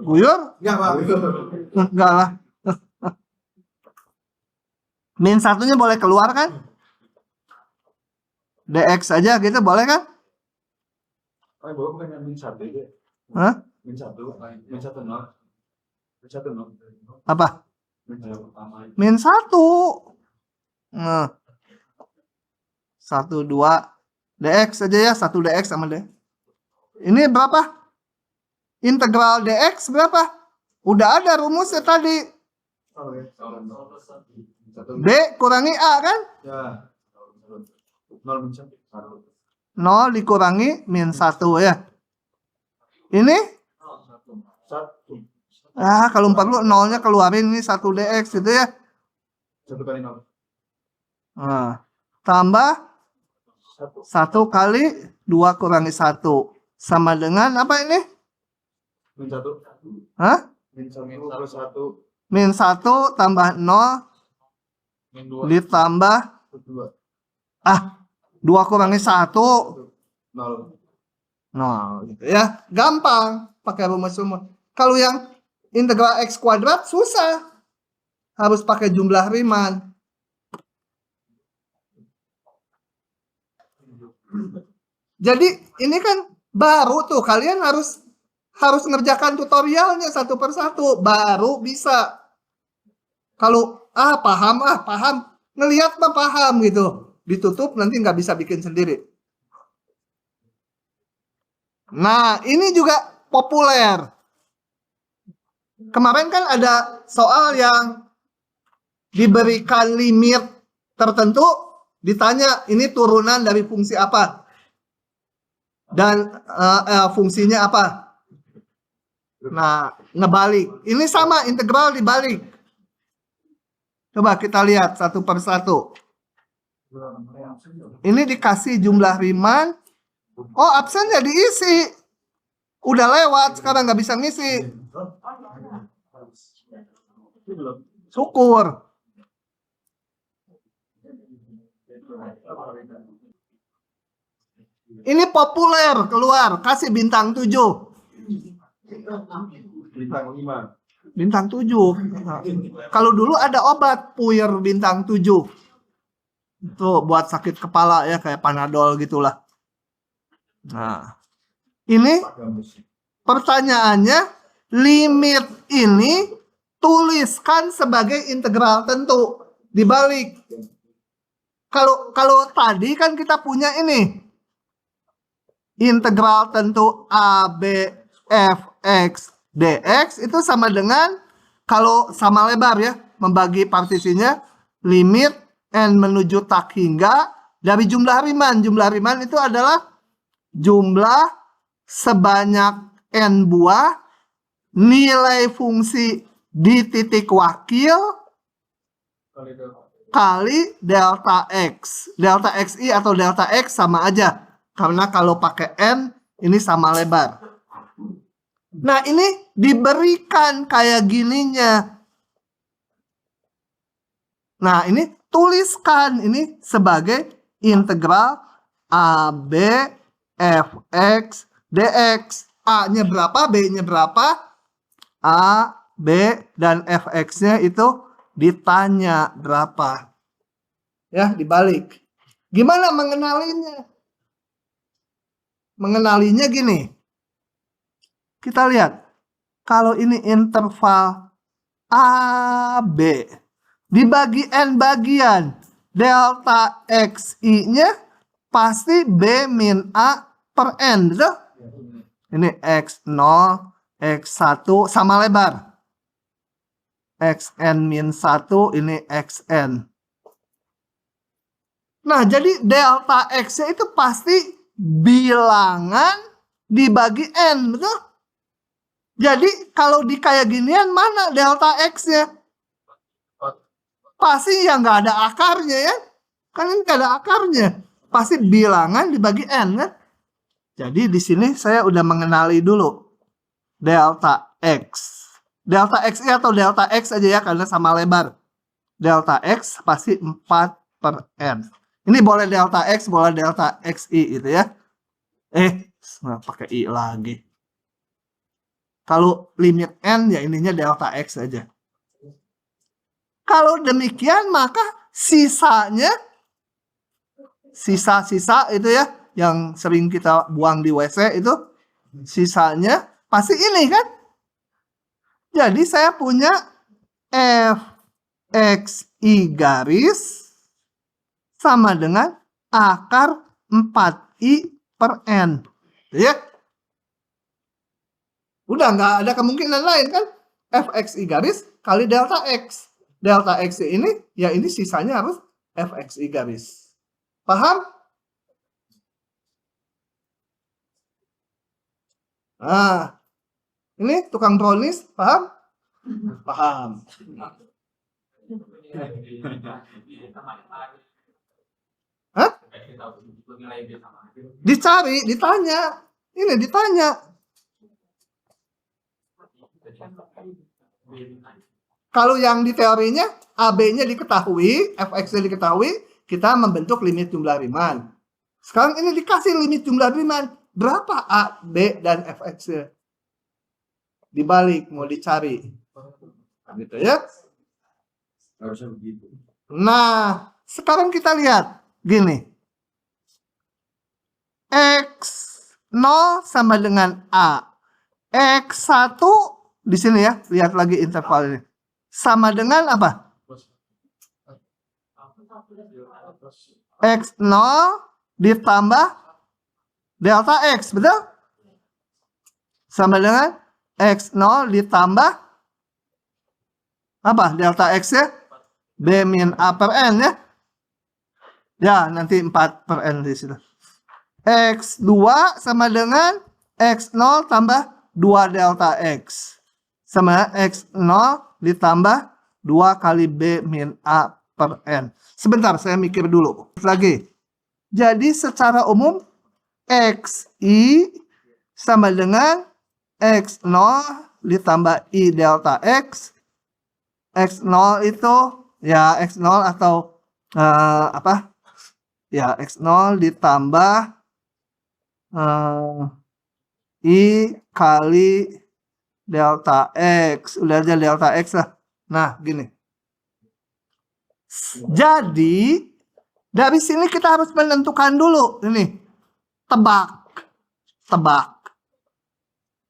A: Guyur? Enggak lah. Min 1-nya boleh keluar kan? dx aja gitu boleh kan?
B: Bukan min 1 aja.
A: Hah?
B: Min 1 0. Min 1 0.
A: Apa?
B: Min 1
A: Min 1. Nah. 1, 2 dx aja ya, 1 dx sama d. Ini berapa? Integral dx berapa? Udah ada rumusnya tadi. B kurangi A kan?
B: Ya. 0 min 1.
A: 0 dikurangi min 1 ya. Ini?
B: 1.
A: Kalau 40 0-nya keluarin, ini 1 dx gitu ya.
B: 1 kali 0.
A: Nah, tambah 1 kali 2 kurangi 1 sama dengan apa ini?
B: Min 1.
A: Hah?
B: Min 1 plus 1.
A: Min 1 tambah 0
B: Min 2.
A: ditambah
B: 2.
A: 2 kurangi 1
B: 0.
A: 0 gitu ya. Gampang pakai rumus-rumus. Kalau yang integral x kuadrat susah. Harus pakai jumlah Riemann. Jadi ini kan baru tuh, kalian harus ngerjakan tutorialnya satu persatu baru bisa. Kalau paham, ngelihat mah paham gitu, ditutup nanti nggak bisa bikin sendiri. Nah, ini juga populer. Kemarin kan ada soal yang diberikan limit tertentu, ditanya ini turunan dari fungsi apa dan fungsinya apa. Nah, ngebalik. Ini sama, integral dibalik. Coba kita lihat satu persatu. Ini dikasih jumlah Riemann. Oh, absennya diisi. Udah lewat, sekarang nggak bisa ngisi. Syukur. Ini populer keluar, kasih bintang 7.
B: Bintang 5.
A: Bintang 7. Nah, kalau dulu ada obat puyer bintang 7. Itu buat sakit kepala ya, kayak Panadol gitulah. Nah, ini pertanyaannya, limit ini tuliskan sebagai integral tentu, dibalik. Kalau tadi kan kita punya ini integral tentu AB fx dx itu sama dengan, kalau sama lebar ya, membagi partisinya, limit n menuju tak hingga dari jumlah Riemann. Jumlah Riemann itu adalah jumlah sebanyak n buah nilai fungsi di titik wakil kali delta x. Delta xi atau delta x sama aja, karena kalau pakai n ini sama lebar. Nah, ini diberikan kayak gininya. Nah, ini tuliskan ini sebagai integral AB fx dx. A-nya berapa, B-nya berapa, A, B, dan fx-nya itu ditanya berapa. Ya, dibalik. Gimana mengenalinya? Mengenalinya gini. Kita lihat. Kalau ini interval AB dibagi n bagian, delta XI-nya pasti B min A per N, betul? Ini X0, X1 sama lebar. Xn min 1, ini Xn. Nah, jadi delta X-nya itu pasti bilangan dibagi N, betul? Jadi, kalau di kayak ginian, mana delta X-nya? Pasti yang nggak ada akarnya ya. Kan ini nggak ada akarnya. Pasti bilangan dibagi N kan. Jadi di sini saya udah mengenali dulu delta X. Delta XI atau delta X aja ya karena sama lebar. Delta X pasti 4 per N. Ini boleh delta X, boleh delta XI gitu ya. Nggak pakai I lagi. Kalau limit N ya ininya delta X aja. Kalau demikian maka sisanya, sisa-sisa itu ya, yang sering kita buang di WC itu, sisanya pasti ini kan. Jadi saya punya Fxi garis sama dengan akar 4i per N. Ya. Udah nggak ada kemungkinan lain kan. Fxi garis kali delta X. Delta X ini, ya ini sisanya harus Fxi garis. Paham? Nah, ini tukang brownies, paham? Paham. Hah? Dicari, ditanya. Ini ditanya. Kalau yang di teorinya, AB-nya diketahui, Fx-nya diketahui, kita membentuk limit jumlah Riemann. Sekarang ini dikasih limit jumlah Riemann. Berapa A, B, dan Fx-nya? Dibalik, mau dicari. Gitu ya.
B: Harusnya begitu.
A: Nah, sekarang kita lihat. Gini. X0 sama dengan A. X1, di sini ya, lihat lagi interval ini. Sama dengan apa? X0 ditambah delta X, betul? Sama dengan X0 ditambah apa? Delta X ya? B min A per N ya? Ya, nanti 4 per N di situ. X2 sama dengan X0 tambah 2 delta X. Sama X0 ditambah 2 kali B min A per N. Sebentar, saya mikir dulu. Lagi. Jadi secara umum, XI sama dengan X0 ditambah I delta X. X0 itu, ya X0 atau apa? Ya, X0 ditambah I kali delta X. Udah aja delta X lah. Nah, gini. Jadi, dari sini kita harus menentukan dulu. Ini. Tebak. Tebak.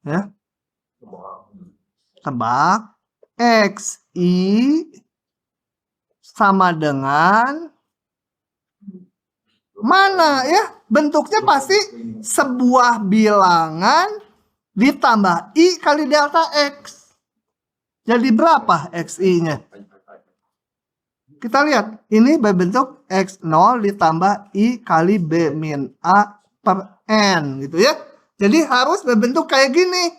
A: Ya. Tebak. XI sama dengan mana ya? Bentuknya pasti sebuah bilangan ditambah I kali delta X. Jadi berapa XI-nya? Kita lihat. Ini berbentuk X0 ditambah I kali B min A per N. Gitu ya. Jadi harus berbentuk kayak gini.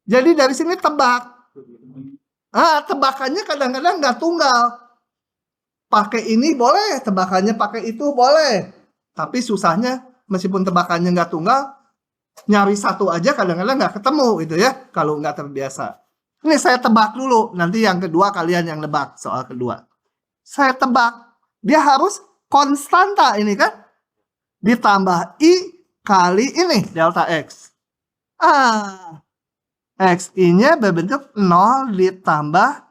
A: Jadi dari sini tebak. Tebakannya kadang-kadang nggak tunggal. Pakai ini boleh, tebakannya pakai itu boleh. Tapi susahnya, meskipun tebakannya nggak tunggal, nyari satu aja kadang-kadang nggak ketemu gitu ya, kalau nggak terbiasa. Ini saya tebak dulu, nanti yang kedua kalian yang nebak soal kedua. Saya tebak, dia harus konstanta ini kan, ditambah I kali ini delta X. XI-nya berbentuk 0 ditambah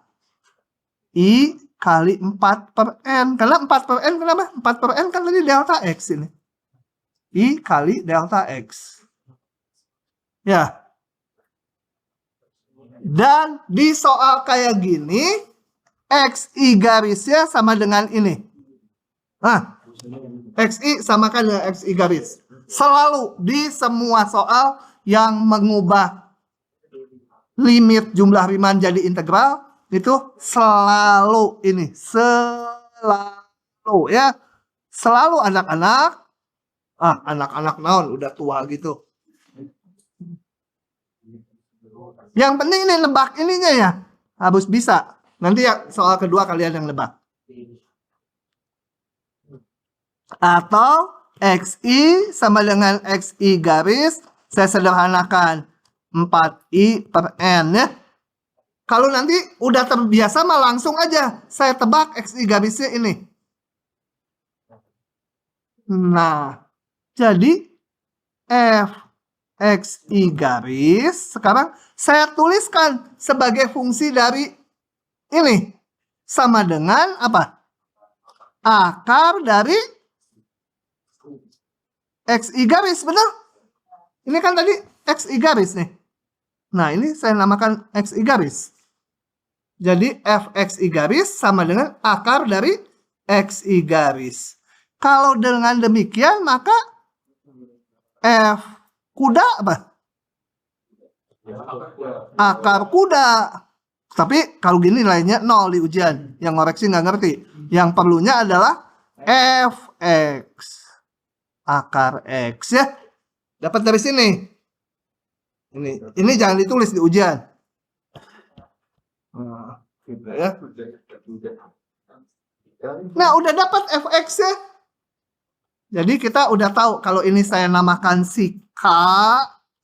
A: I kali 4 per N. Karena 4 per N kenapa? 4 per N kan tadi delta X ini. I kali delta X. Ya. Dan di soal kayak gini, XI garisnya sama dengan ini. Nah, XI samakan dengan XI garis. Selalu di semua soal yang mengubah limit jumlah Riemann jadi integral, itu selalu ini. Selalu ya. Selalu anak-anak. Anak-anak naon udah tua gitu. Yang penting ini nebak ininya ya. Harus bisa. Nanti ya soal kedua kalian yang nebak. Atau XI sama dengan XI garis. Saya sederhanakan 4I per N ya. Kalau nanti udah terbiasa mah langsung aja. Saya tebak XI garisnya ini. Nah, jadi F XI garis sekarang saya tuliskan sebagai fungsi dari ini sama dengan apa? Akar dari XI garis, benar? Ini kan tadi XI garis nih. Nah, ini saya namakan XI garis. Jadi FXI garis sama dengan akar dari XI garis. Kalau dengan demikian maka F kuda apa? Akar kuda. Tapi kalau gini nilainya 0 di ujian. Yang ngoreksi nggak ngerti. Yang perlunya adalah Fx. Akar X ya. Dapat dari sini. Ini jangan ditulis di ujian. Nah, gitu ya. Nah, udah dapat Fx ya. Jadi kita udah tahu kalau ini saya namakan si K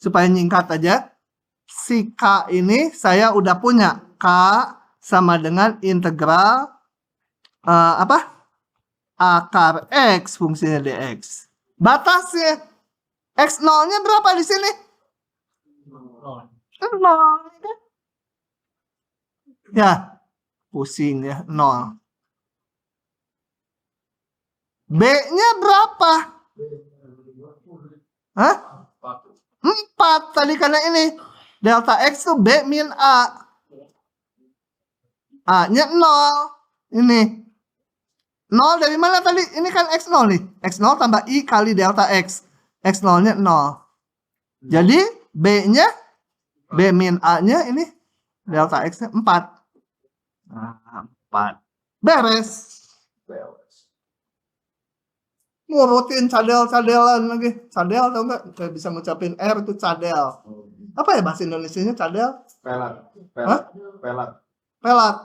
A: supaya nyingkat aja. Si K ini saya udah punya K sama dengan integral akar X fungsinya dx. Batasnya X0-nya berapa di sini? 0. Ya, pusing ya, 0. B-nya berapa? Hah? 4 tadi karena ini. Delta X itu B min A. A-nya 0. Ini. 0 dari mana tadi? Ini kan X0 nih. X0 tambah I kali delta X. X0-nya 0. Jadi B-nya, B min A-nya ini. Delta X-nya 4. Nah, 4. Beres. Ngurutin cadel-cadelan lagi. Cadel tau nggak? Saya bisa ngucapin R itu cadel. Apa ya bahasa Indonesianya cadel?
B: Pelat.
A: Hah?
B: Pelat.
A: Pelat.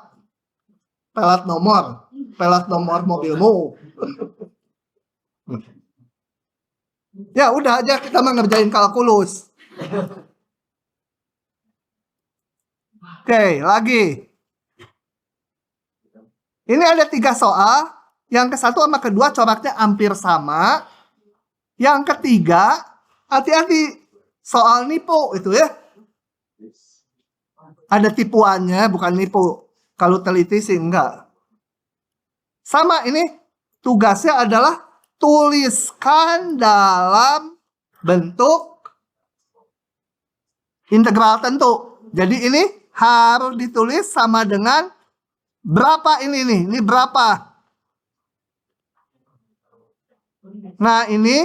A: Pelat nomor. Pelat nomor mobilmu. Ya udah aja kita mah ngerjain kalkulus. Oke, lagi. Ini ada 3 soal. Yang ke-1 sama kedua coraknya hampir sama. Yang ketiga, hati-hati soal nipu itu ya. Ada tipuannya, bukan nipu. Kalau teliti sih enggak. Sama ini tugasnya adalah tuliskan dalam bentuk integral tentu. Jadi ini harus ditulis sama dengan berapa ini nih? Ini berapa? Nah, ini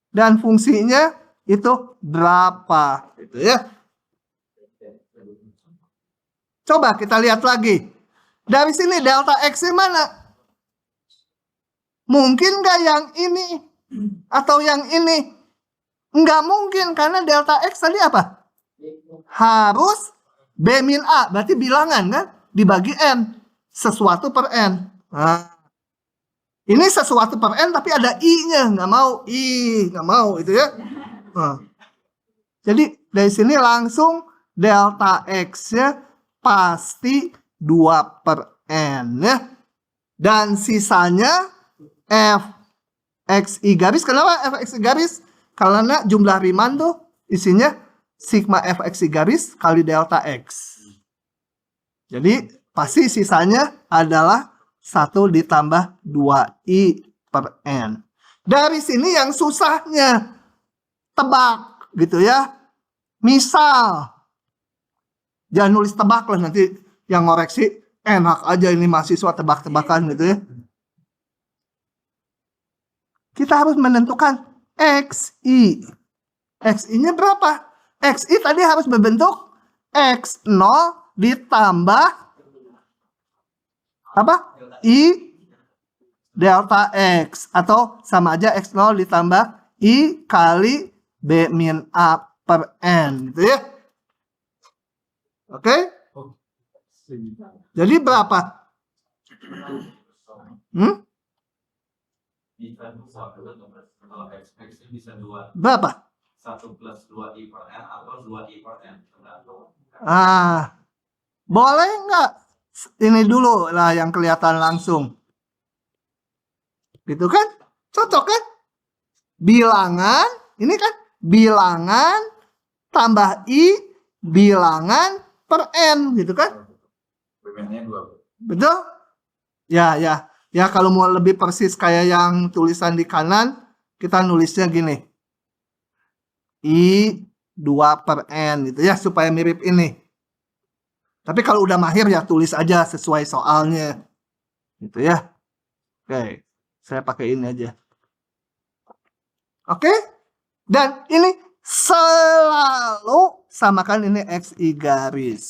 A: dan fungsinya itu berapa gitu ya. Coba kita lihat lagi. Dari sini delta X mana? Mungkin nggak yang ini atau yang ini? Nggak mungkin karena delta X tadi apa? Harus B min A, berarti bilangan kan? Dibagi N, sesuatu per N. Nah, ini sesuatu per N tapi ada I-nya, nggak mau itu ya. Nah. Jadi dari sini langsung delta X-nya pasti 2 per N ya. Dan sisanya Fxi garis. Kenapa Fxi garis? Karena jumlah Riemann tuh isinya sigma Fxi garis kali delta X. Jadi pasti sisanya adalah 1 ditambah 2I per N. Dari sini yang susahnya tebak gitu ya. Misal, jangan nulis tebak lah nanti yang ngoreksi Enak aja ini mahasiswa tebak-tebakan gitu ya. Kita harus menentukan XI. XI-nya berapa? XI tadi harus berbentuk X0 ditambah apa? I delta X. Atau sama aja X0 ditambah I kali B min A per N. Gitu ya. Oke? Jadi berapa?
C: Kalau X bisa 2.
A: Berapa?
C: 1 plus 2i per n atau 2i per n.
A: Boleh nggak? Ini dulu lah yang kelihatan langsung. Gitu kan? Cocok kan? Bilangan, ini kan bilangan tambah I bilangan per N, gitu kan?
B: B-nya 2.
A: Betul? Ya, ya. Ya, kalau mau lebih persis kayak yang tulisan di kanan, kita nulisnya gini. I 2 per N gitu ya, supaya mirip ini. Tapi kalau udah mahir ya tulis aja sesuai soalnya. Gitu ya. Oke, saya pakai ini aja. Oke? Dan ini selalu samakan ini XI garis.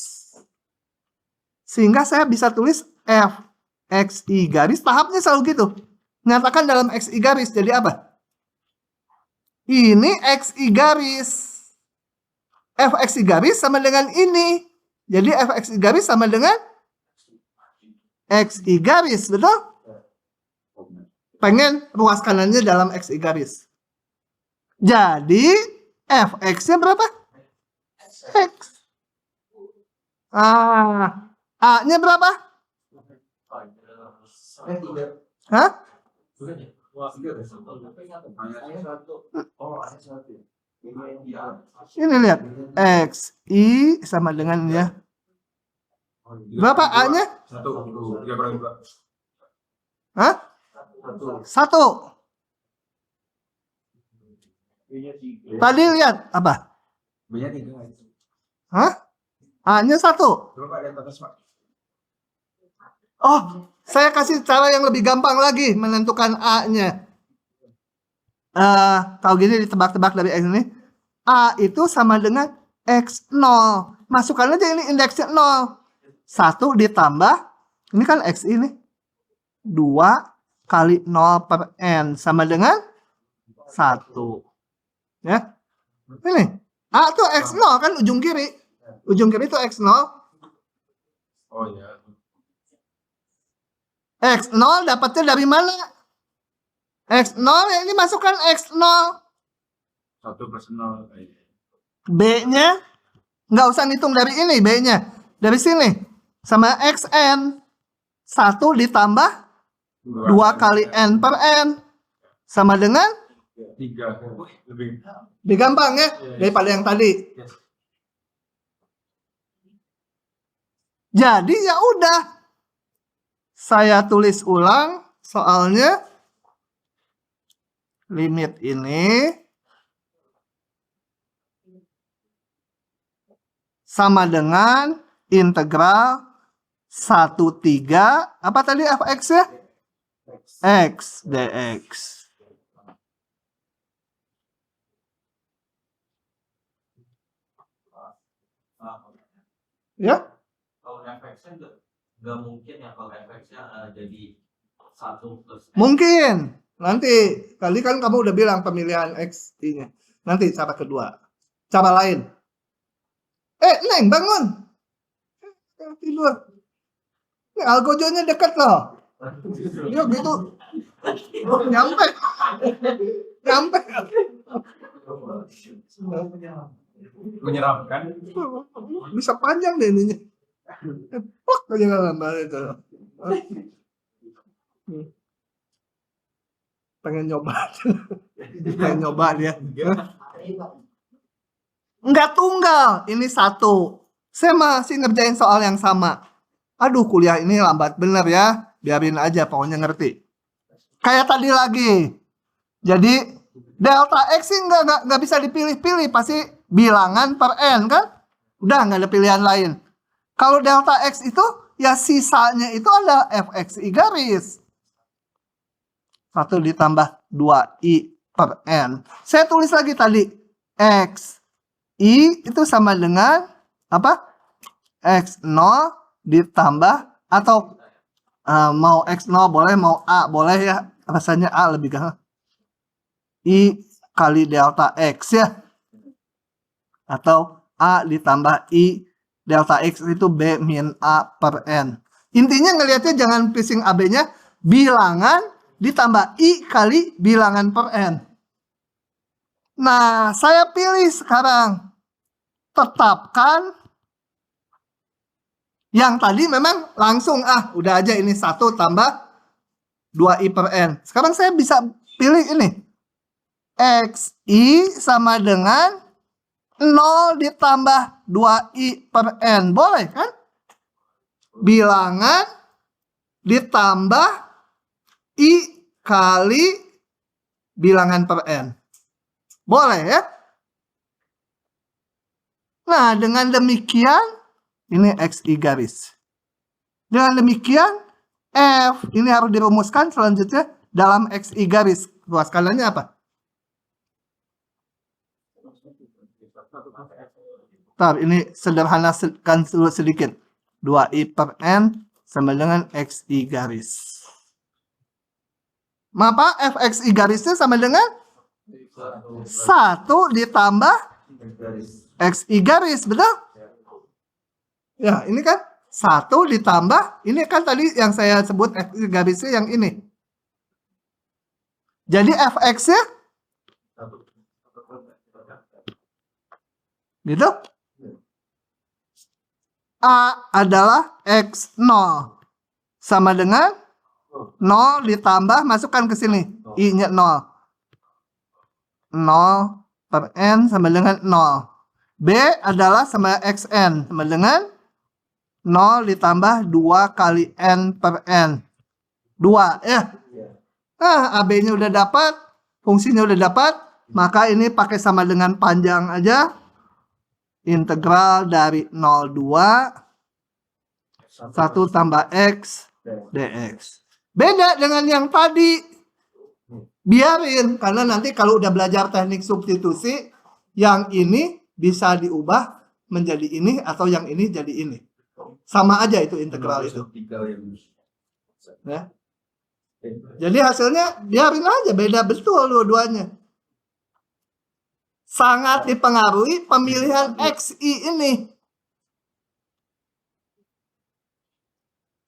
A: Sehingga saya bisa tulis F XI garis, tahapnya selalu gitu. Nyatakan dalam XI garis, jadi apa? Ini XI garis. F XI garis sama dengan ini. Jadi F XI garis sama dengan XI garis, betul? Pengen ruas kanannya dalam XI garis. Jadi F X-nya berapa? X. A-nya berapa? Hah? Ini lihat. X, I sama dengan ya. Berapa A-nya?
B: 1, 3 per 2.
A: Hah? 1. Tadi lihat apa?
B: B-nya 3.
A: Hah? A-nya 1.
B: Coba lihat atas, Pak.
A: Oh, saya kasih cara yang lebih gampang lagi menentukan A-nya. Kalau gini ditebak-tebak dari X ini. A itu sama dengan X0. Masukkan aja ini indeksnya 0. 1 ditambah, ini kan X ini. 2 kali 0 per N sama dengan 1. Ya. Ini. A itu X0 kan ujung kiri. Ujung kiri itu X0.
B: Oh ya.
A: X0 dapatnya dari mana? X0 ini masukkan X0.
B: 1 plus 0.
A: B-nya nggak usah ngitung dari ini, B-nya dari sini sama XN. 1 ditambah 2 kali N per N sama dengan
B: 3.
A: lebih gampang ya daripada yang tadi. Jadi ya udah, saya tulis ulang soalnya. Limit ini sama dengan integral 1/3 apa tadi fx ya? X dx. Ya?
C: Kalau FX-nya nggak mungkin ya, kalau FX-nya jadi 1 plus X.
A: Mungkin. Nanti, kali kan kamu udah bilang pemilihan X-nya. Nanti cara kedua. Cara lain. Neng, bangun. Tidur. Ini algojonya dekat loh. Dia gitu. Nyampe. Nyampe.
B: Menyeramkan.
A: Bisa panjang deh ininya. Wah, aja gambar itu. Pengen nyoba. Pengen nyoba dia. Enggak tunggal, ini 1. Saya masih ngerjain soal yang sama. Aduh, kuliah ini lambat bener ya. Biarin aja, pokoknya ngerti. Kayak tadi lagi. Jadi delta X sih nggak bisa dipilih-pilih, pasti bilangan per N kan? Udah nggak ada pilihan lain. Kalau delta X itu Ya sisanya itu adalah fxi garis. 1 ditambah 2i per n. Saya tulis lagi tadi. X I itu sama dengan apa? X0 ditambah atau mau X0 boleh, mau A boleh ya. Rasanya A lebih gampang. I kali delta X ya. Atau A ditambah I delta X itu B min A per N. Intinya ngelihatnya jangan pusing AB-nya. Bilangan ditambah I kali bilangan per N. Nah, saya pilih sekarang. Tetapkan. Yang tadi memang langsung, udah aja ini 1 tambah 2i per N. Sekarang saya bisa pilih ini. XI sama dengan 0 ditambah 2i per N. Boleh kan? Bilangan ditambah I kali bilangan per N. Boleh ya? Nah, dengan demikian, ini XI garis. Dengan demikian, F ini harus dirumuskan selanjutnya dalam XI garis. Ruas kanannya apa? Bentar, ini sederhanakan sedikit. 2i per N sama dengan XI garis. Maka fxi garisnya sama dengan 1 ditambah xi garis, betul? Ya, ini kan 1 ditambah, ini kan tadi yang saya sebut xi garisnya yang ini. Jadi fx-nya gitu. A adalah x0 sama dengan 0 ditambah, masukkan ke sini. I-nya 0. 0 per N sama dengan 0. B adalah sama XN sama dengan 0 ditambah 2 kali N per N. 2 ya. Nah, AB-nya udah dapat, fungsinya udah dapat, maka ini pakai sama dengan panjang aja. Integral dari 02 1 tambah X dx. Beda dengan yang tadi. Biarin, karena nanti kalau udah belajar teknik substitusi, yang ini bisa diubah menjadi ini atau yang ini jadi ini. Sama aja itu integral itu. Ya. Jadi hasilnya biarin aja, beda betul dua-duanya. Sangat dipengaruhi pemilihan XI ini.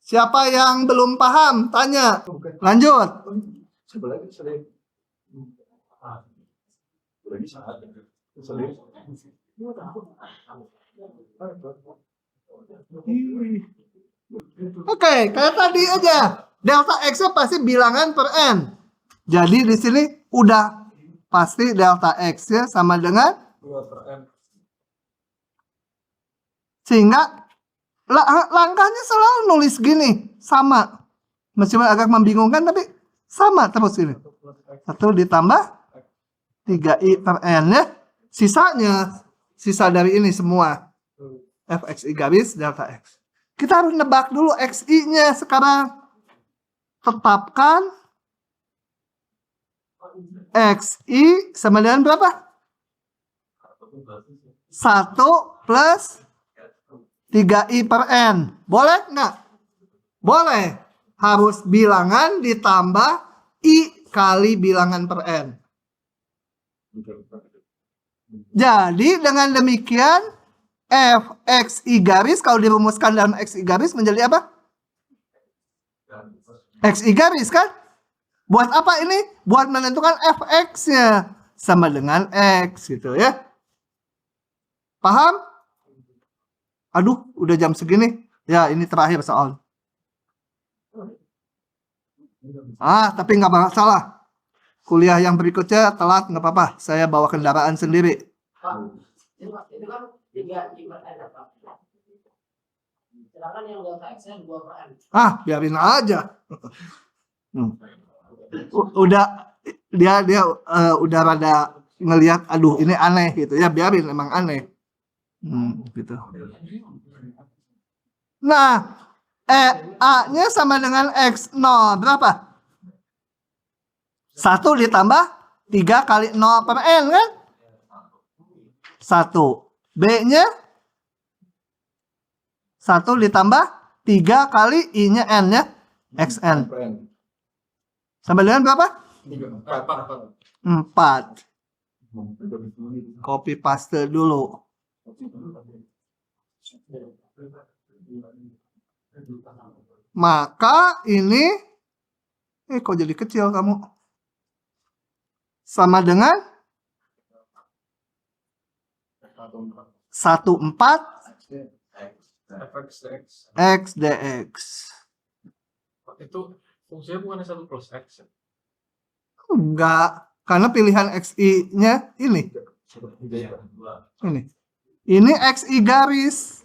A: Siapa yang belum paham? Tanya. Lanjut. Oke, kayak tadi aja. Delta X-nya pasti bilangan per N. Jadi di sini udah pasti delta X-nya sama dengan
B: 2 per N.
A: Sehingga langkahnya selalu nulis gini, sama. Meskipun agak membingungkan tapi sama terus ini. 1 ditambah 3i per N ya. Sisanya, sisa dari ini semua. Fxi garis delta X. Kita harus nebak dulu XI-nya sekarang. Tetapkan XI sama dengan berapa? 1 plus 3i per N. Boleh nggak? Boleh. Harus bilangan ditambah I kali bilangan per N. Jadi dengan demikian fxi garis kalau dirumuskan dalam xi garis menjadi apa? Xi garis kan? Buat apa ini? Buat menentukan fx-nya sama dengan x gitu ya. Paham? Aduh, udah jam segini. Ya, ini terakhir soal. Tapi nggak masalah. Kuliah yang berikutnya telat nggak apa-apa. Saya bawa kendaraan sendiri.
D: Itu kan 3i per N. Sedangkan yang delta X-nya 2 per N.
A: Biarin aja. Udah dia udah rada ngelihat, aduh ini aneh gitu ya, biarin, emang aneh. Gitu. Nah, A-nya sama dengan X. 0 berapa? 1 ditambah 3 kali 0 per N kan? 1. B-nya 1 ditambah 3 kali I-nya N ya. XN. Sama dengan berapa? 4. Copy paste dulu. Maka ini kok jadi kecil kamu? Sama dengan 14 X dx.
B: Itu fungsinya bukan 1 plus X.
A: Enggak, karena pilihan XI-nya ini. Ini XI garis.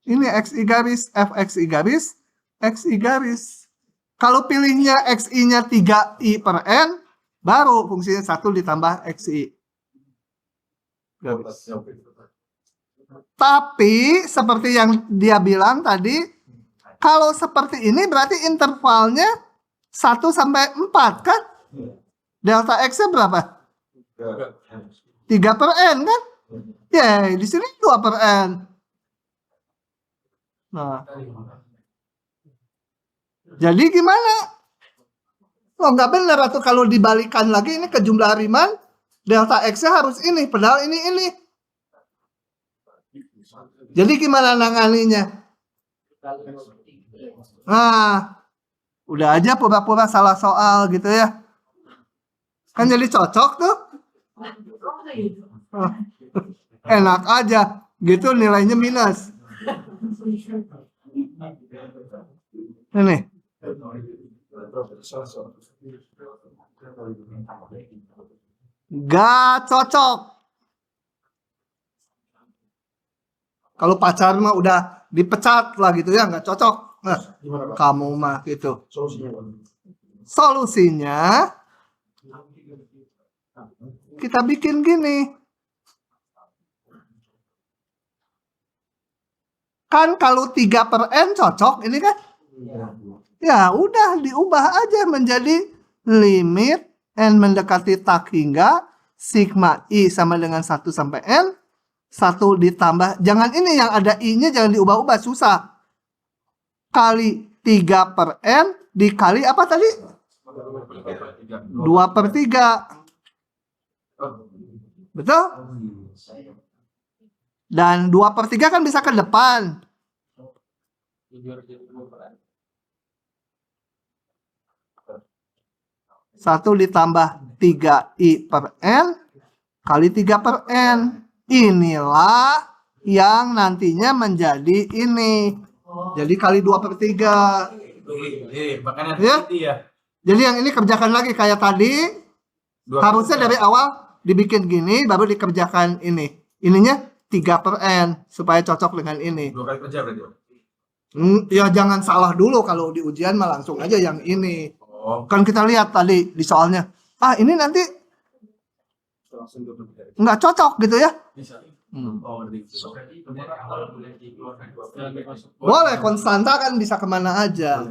A: Ini XI garis, FXI garis, XI garis. Kalau pilihnya XI-nya 3I per N, baru fungsinya 1 ditambah XI. Garis. Tapi, seperti yang dia bilang tadi, kalau seperti ini berarti intervalnya 1 sampai 4 kan? Delta X-nya berapa? 3 per N kan? Ya, di sini 2 per N. Nah, jadi gimana? Oh, nggak benar atau kalau dibalikan lagi ini ke jumlah Riemann, delta X-nya harus ini, padahal ini. Jadi gimana nanganinya? Nah, udah aja pura-pura salah soal gitu ya. Kan jadi cocok tuh. Enak aja. Gitu nilainya minus. Ini. Gak cocok. Kalau pacar mah udah dipecat lah gitu ya, nggak cocok. Nah, kamu mah gitu. Solusinya kita bikin gini. Kan kalau 3 per N cocok ini kan? Ya udah diubah aja menjadi limit N mendekati tak hingga sigma I sama dengan 1 sampai N. 1 ditambah, jangan ini yang ada I-nya jangan diubah-ubah, susah. Kali 3 per N dikali apa tadi? 2 per 3. Betul? Dan 2 per 3 kan bisa ke depan. 1 ditambah 3I per N kali 3 per N. Inilah yang nantinya menjadi ini. Jadi kali 2 per 3. Ya? Jadi yang ini kerjakan lagi kayak tadi. Harusnya dari awal dibikin gini, baru dikerjakan ini. Ininya 3 per N, supaya cocok dengan ini.
B: 2 kali kerja berarti?
A: Ya jangan salah dulu, kalau di ujian mah langsung aja yang ini.
B: Oh.
A: Kan kita lihat tadi di soalnya. Ini nanti nggak cocok gitu ya. Boleh, konstanta kan bisa kemana aja.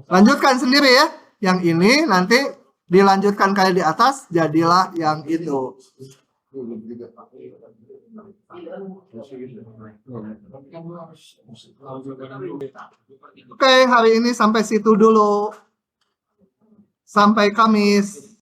A: Lanjutkan sendiri ya. Yang ini nanti dilanjutkan kayak di atas, jadilah yang itu. Oke, hari ini sampai situ dulu. Sampai Kamis.